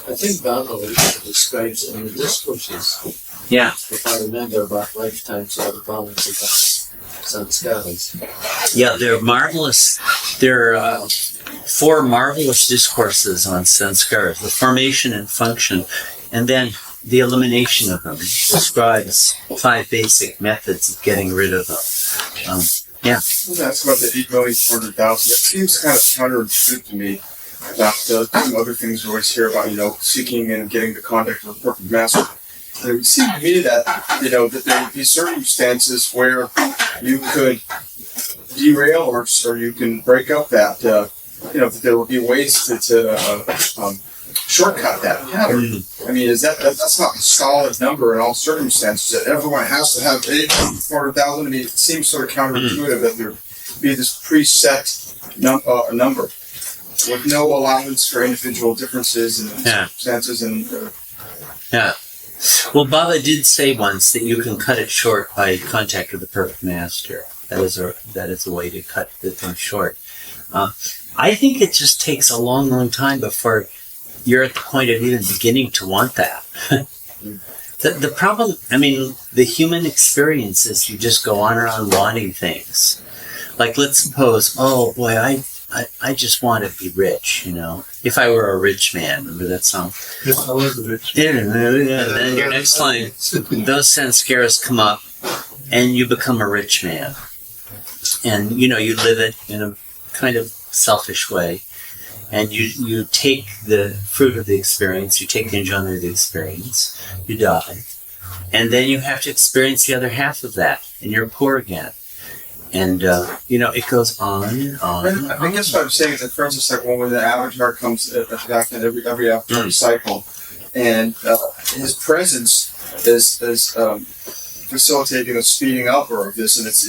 I think Bano describes it in the discourses. Yeah. If I remember about lifetimes of the balance of sanskaras. Yeah, they're marvelous. There are 4 marvelous discourses on sanskaras, the formation and function, and then the elimination of them. It describes 5 basic methods of getting rid of them. Yeah. That's about the 8,400,000. It seems kind of counterintuitive to me about some other things we always hear about, seeking and getting the contact of a perfect master. And it would seem to me that, that there would be circumstances where you could derail or you can break up that, that there would be ways to shortcut that pattern. I mean, that's not a solid number in all circumstances. That everyone has to have 8,400,000. I mean, it seems sort of counterintuitive that there be this preset number with no allowance for individual differences and circumstances. Yeah. Well, Baba did say once that you can cut it short by contact with the perfect master. That is a way to cut the thing short. I think it just takes a long, long time before you're at the point of even beginning to want that. The problem, the human experience is you just go on around wanting things. Like, let's suppose, oh boy, I just want to be rich, If I were a rich man, remember that song? Yes, I was a rich man. And then your next line, those sanskaras come up, and you become a rich man. And, you live it in a kind of selfish way. And you take the fruit of the experience, you take the enjoyment of the experience, you die. And then you have to experience the other half of that, and you're poor again. And, it goes on and on and on. I guess what I'm saying is that, for instance, like when the avatar comes back in every avatar cycle, and his presence is facilitating a speeding up of this, and it's,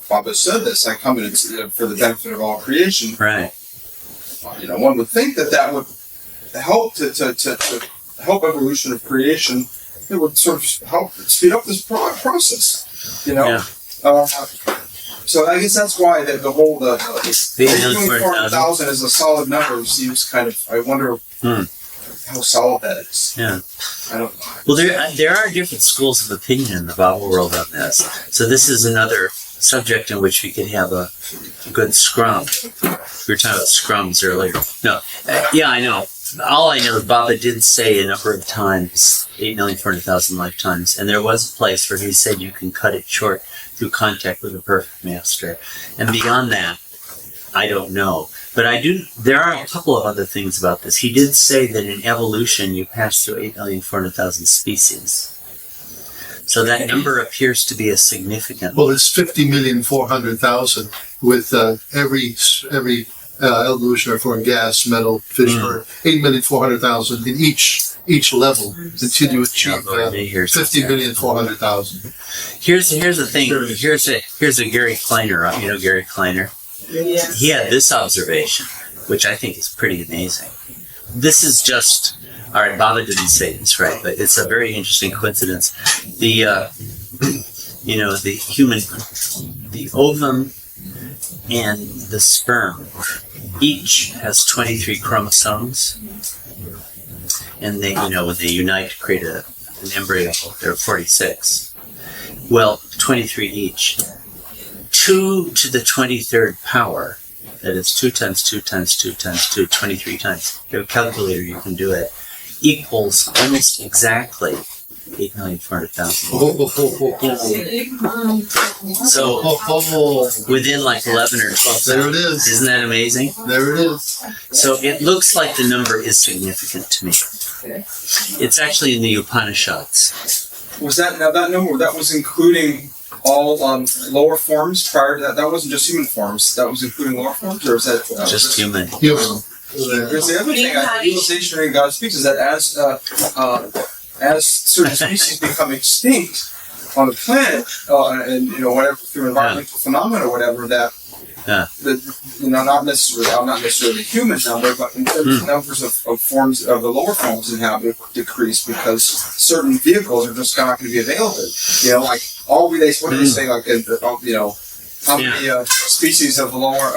Baba said this, I come in it's for the benefit of all creation. Right. One would think that would help to help evolution of creation it would sort of help speed up this process. You know. Yeah. So I guess that's why the whole the 400,000 is a solid number. Seems kind of. I wonder how solid that is. Yeah. I don't. Well, there are different schools of opinion in the Bible world on this. So this is another subject in which we could have a good scrum. We were talking about scrums earlier. No, yeah, I know. All I know is Baba did say a number of times, 8,400,000 lifetimes, and there was a place where he said you can cut it short through contact with a perfect master. And beyond that, I don't know. But there are a couple of other things about this. He did say that in evolution you pass through 8,400,000 species. So that number appears to be a significant. Well, it's 50,400,000 with every evolutionary form, gas, metal, fish, 8,400,000 in each level until you achieve 50,400,000. Here's the thing. Here's a Gary Kleiner. You know Gary Kleiner? Yeah. He had this observation, which I think is pretty amazing. This is just. All right, Baba didn't say this, right? But it's a very interesting coincidence. The the ovum and the sperm each has 23 chromosomes, and they, when they unite to create an embryo, there are 46. Well, 23 each. 2 to the 23rd power. That is 2 times 2 times 2 times 2, 23 times. If you have a calculator, you can do it. Equals almost exactly 8,400,000. So within like 11 or 12. There it is. Isn't that amazing? There it is. So it looks like the number is significant to me. It's actually in the Upanishads. Was that number that was including all lower forms prior to that? That wasn't just human forms. That was including lower forms, or was that just human? Human. Because the other thing, realization in God speaks, is that as certain species become extinct on the planet, and whatever through environmental phenomena or whatever, that not necessarily the human number, but in terms of numbers of forms of the lower forms inhabit decrease because certain vehicles are just not going to be available. Like what do they say? Like how many species of the lower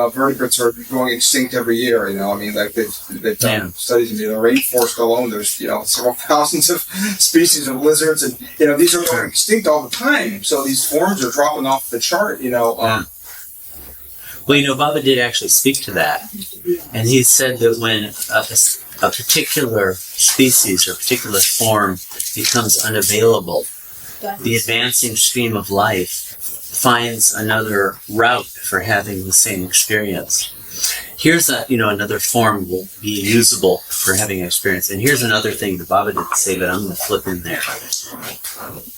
vertebrates are going extinct every year? They've done studies in the rainforest alone. There's several thousands of species of lizards, and these are going extinct all the time. So these forms are dropping off the chart. Well, Baba did actually speak to that, and he said that when a particular species or particular form becomes unavailable, the advancing stream of life finds another route for having the same experience. Here's another form will be usable for having an experience. And here's another thing that Baba didn't say, but I'm going to flip in there.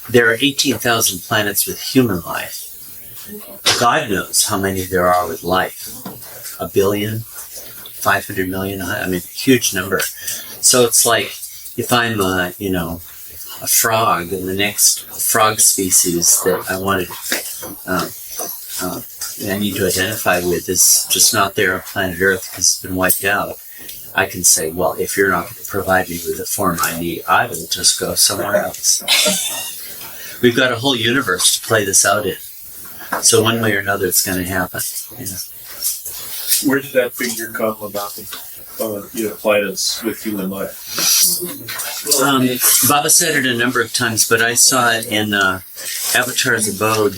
There are 18,000 planets with human life. God knows how many there are with life. 1 billion, 500 million, huge number. So it's like if I'm a frog, and the next frog species that I wanted, I need to identify with is just not there on planet Earth because it's been wiped out. I can say, well, if you're not going to provide me with the form I need, I will just go somewhere else. We've got a whole universe to play this out in. So one way or another, it's going to happen. Where did that figure come about the planets with human life? Baba said it a number of times, but I saw it in Avatar's Abode.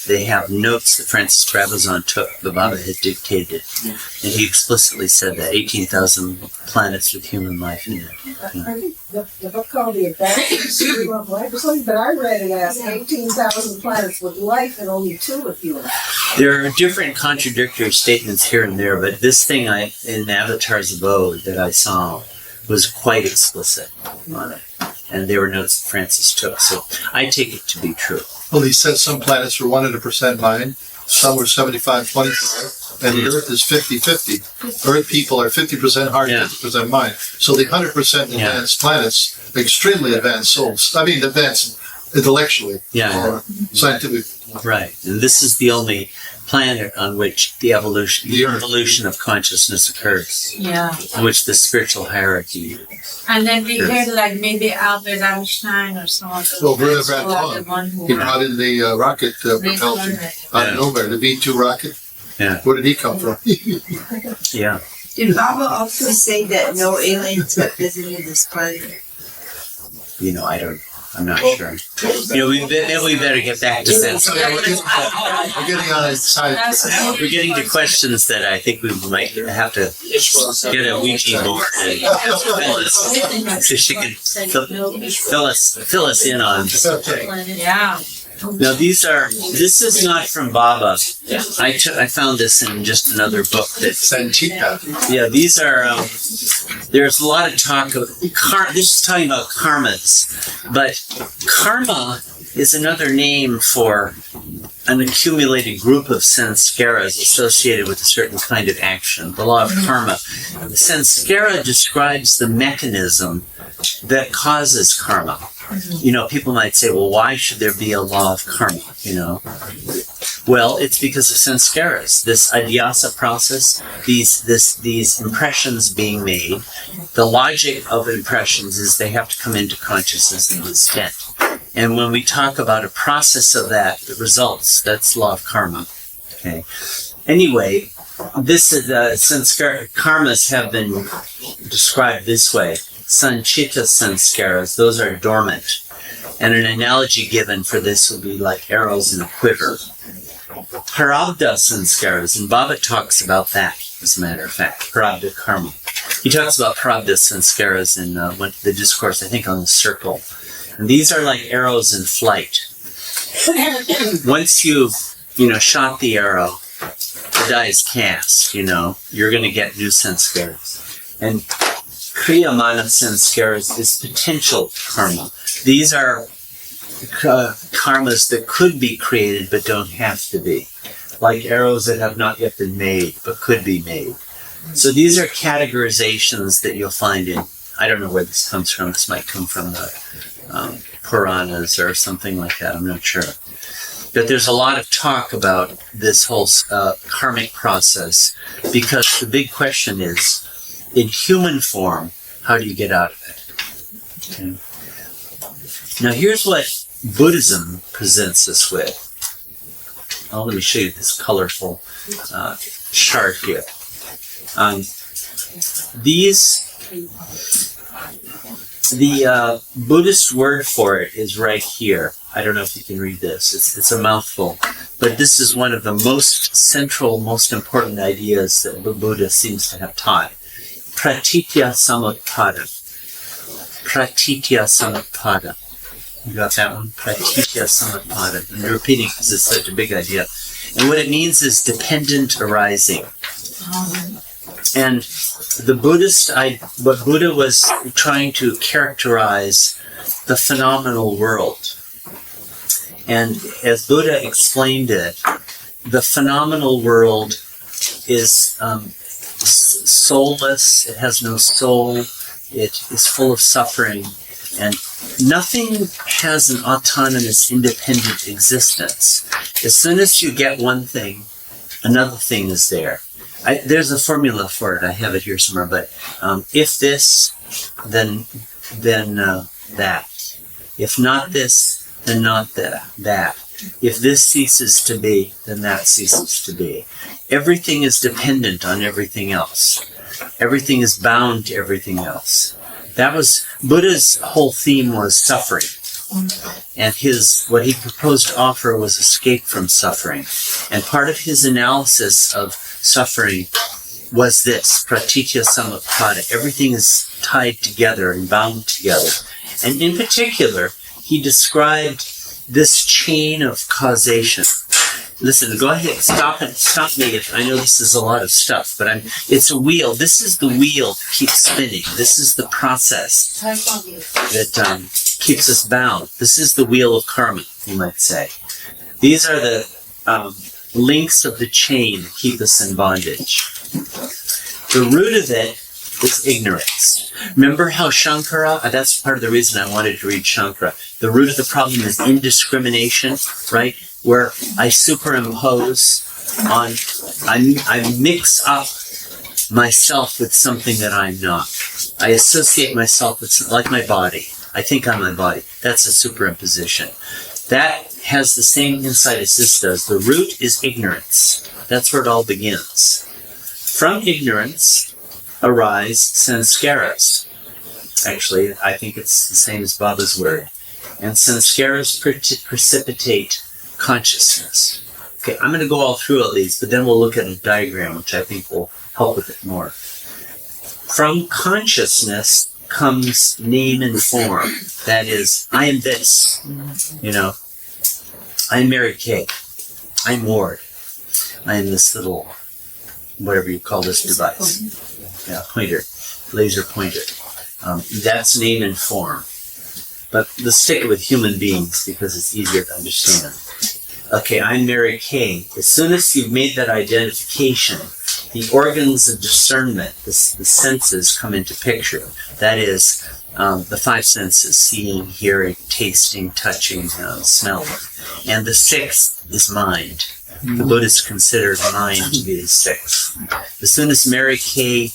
They have notes that Francis Brabazon took, the Baba had dictated, and he explicitly said that 18,000 planets with human life in it. I think the book called The Advancing Stream of Life or something, but I read it as 18,000 planets with life and only 2 with human life. There are different contradictory statements here and there, but this thing in Avatar's Abode that I saw was quite explicit on it. And there were notes that Francis took, so I take it to be true. Well, he said some planets were 100% mind, some were 75-25, and the Earth is 50-50. Earth people are 50% heart, 50% mind. So the 100% advanced planets, extremely advanced souls. Advanced intellectually or scientifically. Right, and this is the only planet on which the evolution of consciousness occurs, Yeah. in which the spiritual hierarchy. And then we heard like maybe Albert Einstein or some of those. Well, Werner guys who are the one Braun, who he brought in the rocket propulsion out of nowhere, the V2 rocket. Yeah. Where did he come from? Yeah. Did Baba also say that no aliens have visited this planet? You know, I'm not sure. You know, maybe we better get back to sense. We're getting on his side. We're getting to questions that I think we might have to get a Ouija board and Phyllis, so she can fill us in on. Yeah. Now this is not from Baba. I found this in just another book that Sanchita. Yeah, these are, there's a lot of talk of, this is talking about karmas, but karma is another name for an accumulated group of sanskaras associated with a certain kind of action, the law of karma. Sanskara describes the mechanism that causes karma. You know, people might say, well, why should there be a law of karma, you know? Well, it's because of sanskaras, this adhyasa process, these impressions being made. The logic of impressions is they have to come into consciousness and be spent. And when we talk about a process of that results, that's law of karma. Okay. Anyway, this is sanskara karmas have been described this way. Sanchita sanskaras, those are dormant. And an analogy given for this would be like arrows in a quiver. Prarabdha sanskaras, and Baba talks about that, as a matter of fact, prarabdha karma. He talks about prarabdha sanskaras in the discourse, I think, on the circle. And these are like arrows in flight. Once you've, shot the arrow, the die is cast, you're going to get new sanskaras. And Kriyamana sanskaras is potential karma. These are karmas that could be created but don't have to be. Like arrows that have not yet been made but could be made. So these are categorizations that you'll find in, I don't know where this comes from. This might come from the Puranas or something like that. I'm not sure. But there's a lot of talk about this whole karmic process because the big question is, in human form, how do you get out of it? Okay. Now here's what Buddhism presents us with. Oh, let me show you this colorful chart here. The Buddhist word for it is right here. I don't know if you can read this. It's a mouthful. But this is one of the most central, most important ideas that the Buddha seems to have taught. Pratitya samutpada. Pratitya samutpada. You got that one? Pratitya samutpada. I'm repeating because it's such a big idea. And what it means is dependent arising. And the what Buddha was trying to characterize the phenomenal world. And as Buddha explained it, the phenomenal world is soulless, it has no soul, it is full of suffering, and nothing has an autonomous, independent existence. As soon as you get one thing, another thing is there. There's a formula for it, I have it here somewhere, but if this, then that. If not this, then not that. If this ceases to be, then that ceases to be. Everything is dependent on everything else. Everything is bound to everything else. That was Buddha's whole theme was suffering. And what he proposed to offer was escape from suffering. And part of his analysis of suffering was this, pratitya samutpada. Everything is tied together and bound together. And in particular, he described this chain of causation. Listen, go ahead, stop me. I know this is a lot of stuff, but it's a wheel. This is the wheel that keeps spinning. This is the process that keeps us bound. This is the wheel of karma, you might say. These are the links of the chain that keep us in bondage. The root of it is ignorance. Remember how Shankara, that's part of the reason I wanted to read Shankara. The root of the problem is indiscrimination, right? Where I superimpose I mix up myself with something that I'm not. I associate myself with, like my body. I think I'm my body. That's a superimposition. That has the same insight as this does. The root is ignorance. That's where it all begins. From ignorance arise sanskaras. Actually, I think it's the same as Baba's word. And sanskaras precipitate consciousness. Okay, I'm going to go all through all these, but then we'll look at a diagram, which I think will help with it more. From consciousness comes name and form. That is, I am this. You know, I'm Mary Kay. I'm Ward. I am this little, whatever you call this device. Yeah, pointer, laser pointer. That's name and form. But let's stick it with human beings because it's easier to understand. Okay, I'm Mary Kay. As soon as you've made that identification, the organs of discernment, the senses come into picture. That is, the five senses, seeing, hearing, tasting, touching, smelling. And the sixth is mind. The Buddhists consider mind to be the sixth. As soon as Mary Kay,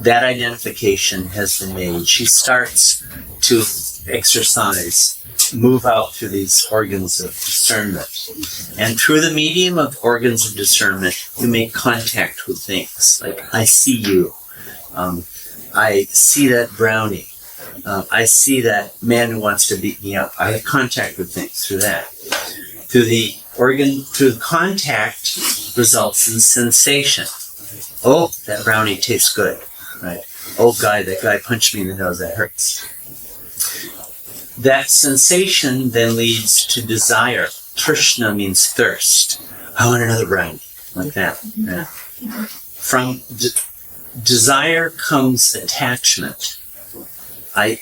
that identification has been made, she starts to exercise, move out through these organs of discernment. And through the medium of organs of discernment, you make contact with things. Like, I see you. I see that brownie. I see that man who wants to beat me up. I have contact with things through that. Through the contact results in sensation. Oh, that brownie tastes good, right? Oh, that guy punched me in the nose, that hurts. That sensation then leads to desire. Trishna means thirst. I want another brownie, like that. Yeah. From desire comes attachment. I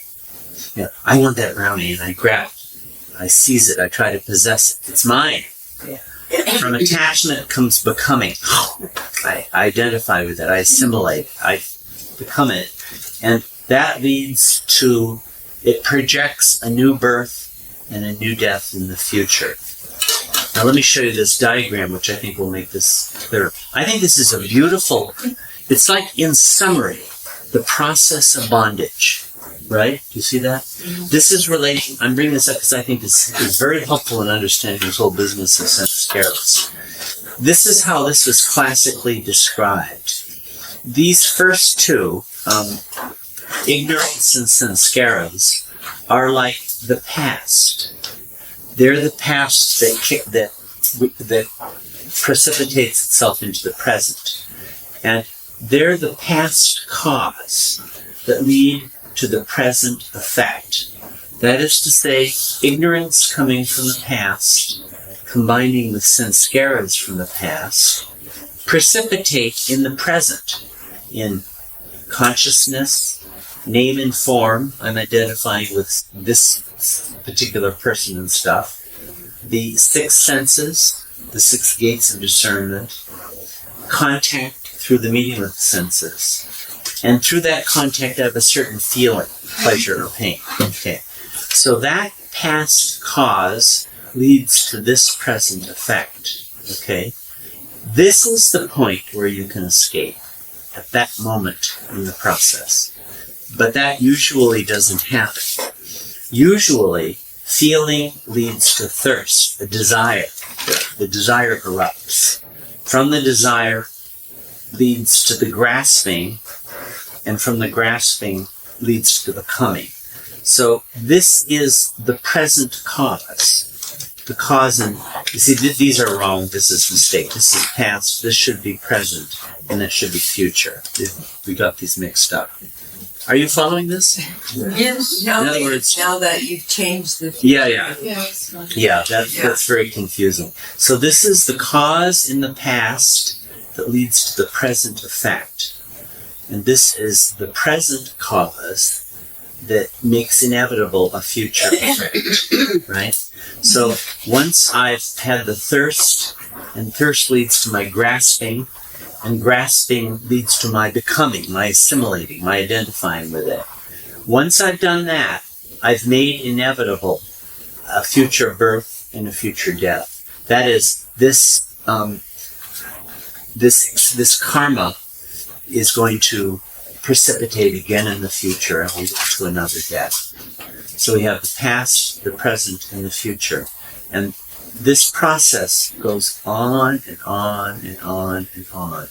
want that brownie, and I grab it. I seize it. I try to possess it. It's mine. From attachment comes becoming. I identify with it. I assimilate it. I become it. And that leads to, it projects a new birth and a new death in the future. Now let me show you this diagram, which I think will make this clearer. I think this is a beautiful, it's like, in summary, the process of bondage. Right? Do you see that? This is relating, I'm bringing this up because I think this is very helpful in understanding this whole business of sanskaras. This is how this was classically described. These first two, ignorance and sanskaras, are like the past. They're the past that precipitates itself into the present. And they're the past cause that lead to the present effect. That is to say, ignorance coming from the past, combining with sanskaras from the past, precipitate in the present, in consciousness, name and form. I'm identifying with this particular person and stuff. The six senses, the six gates of discernment, contact through the medium of the senses. And through that contact, I have a certain feeling, pleasure or pain. Okay. So that past cause leads to this present effect. Okay. This is the point where you can escape, at that moment in the process. But that usually doesn't happen. Usually, feeling leads to thirst, a desire. The desire erupts. From the desire leads to the grasping, and from the grasping leads to the becoming. So this is the present cause. The cause, and you see, these are wrong. This is mistake. This is past. This should be present, and that should be future. We got these mixed up. Are you following this? Yes. In other words, now that you've changed the that's very confusing. So this is the cause in the past that leads to the present effect. And this is the present cause that makes inevitable a future effect, right? So once I've had the thirst, and thirst leads to my grasping, and grasping leads to my becoming, my assimilating, my identifying with it. Once I've done that, I've made inevitable a future birth and a future death. That is, this this karma is going to precipitate again in the future and will lead to another death. So we have the past, the present, and the future. And this process goes on and on and on and on.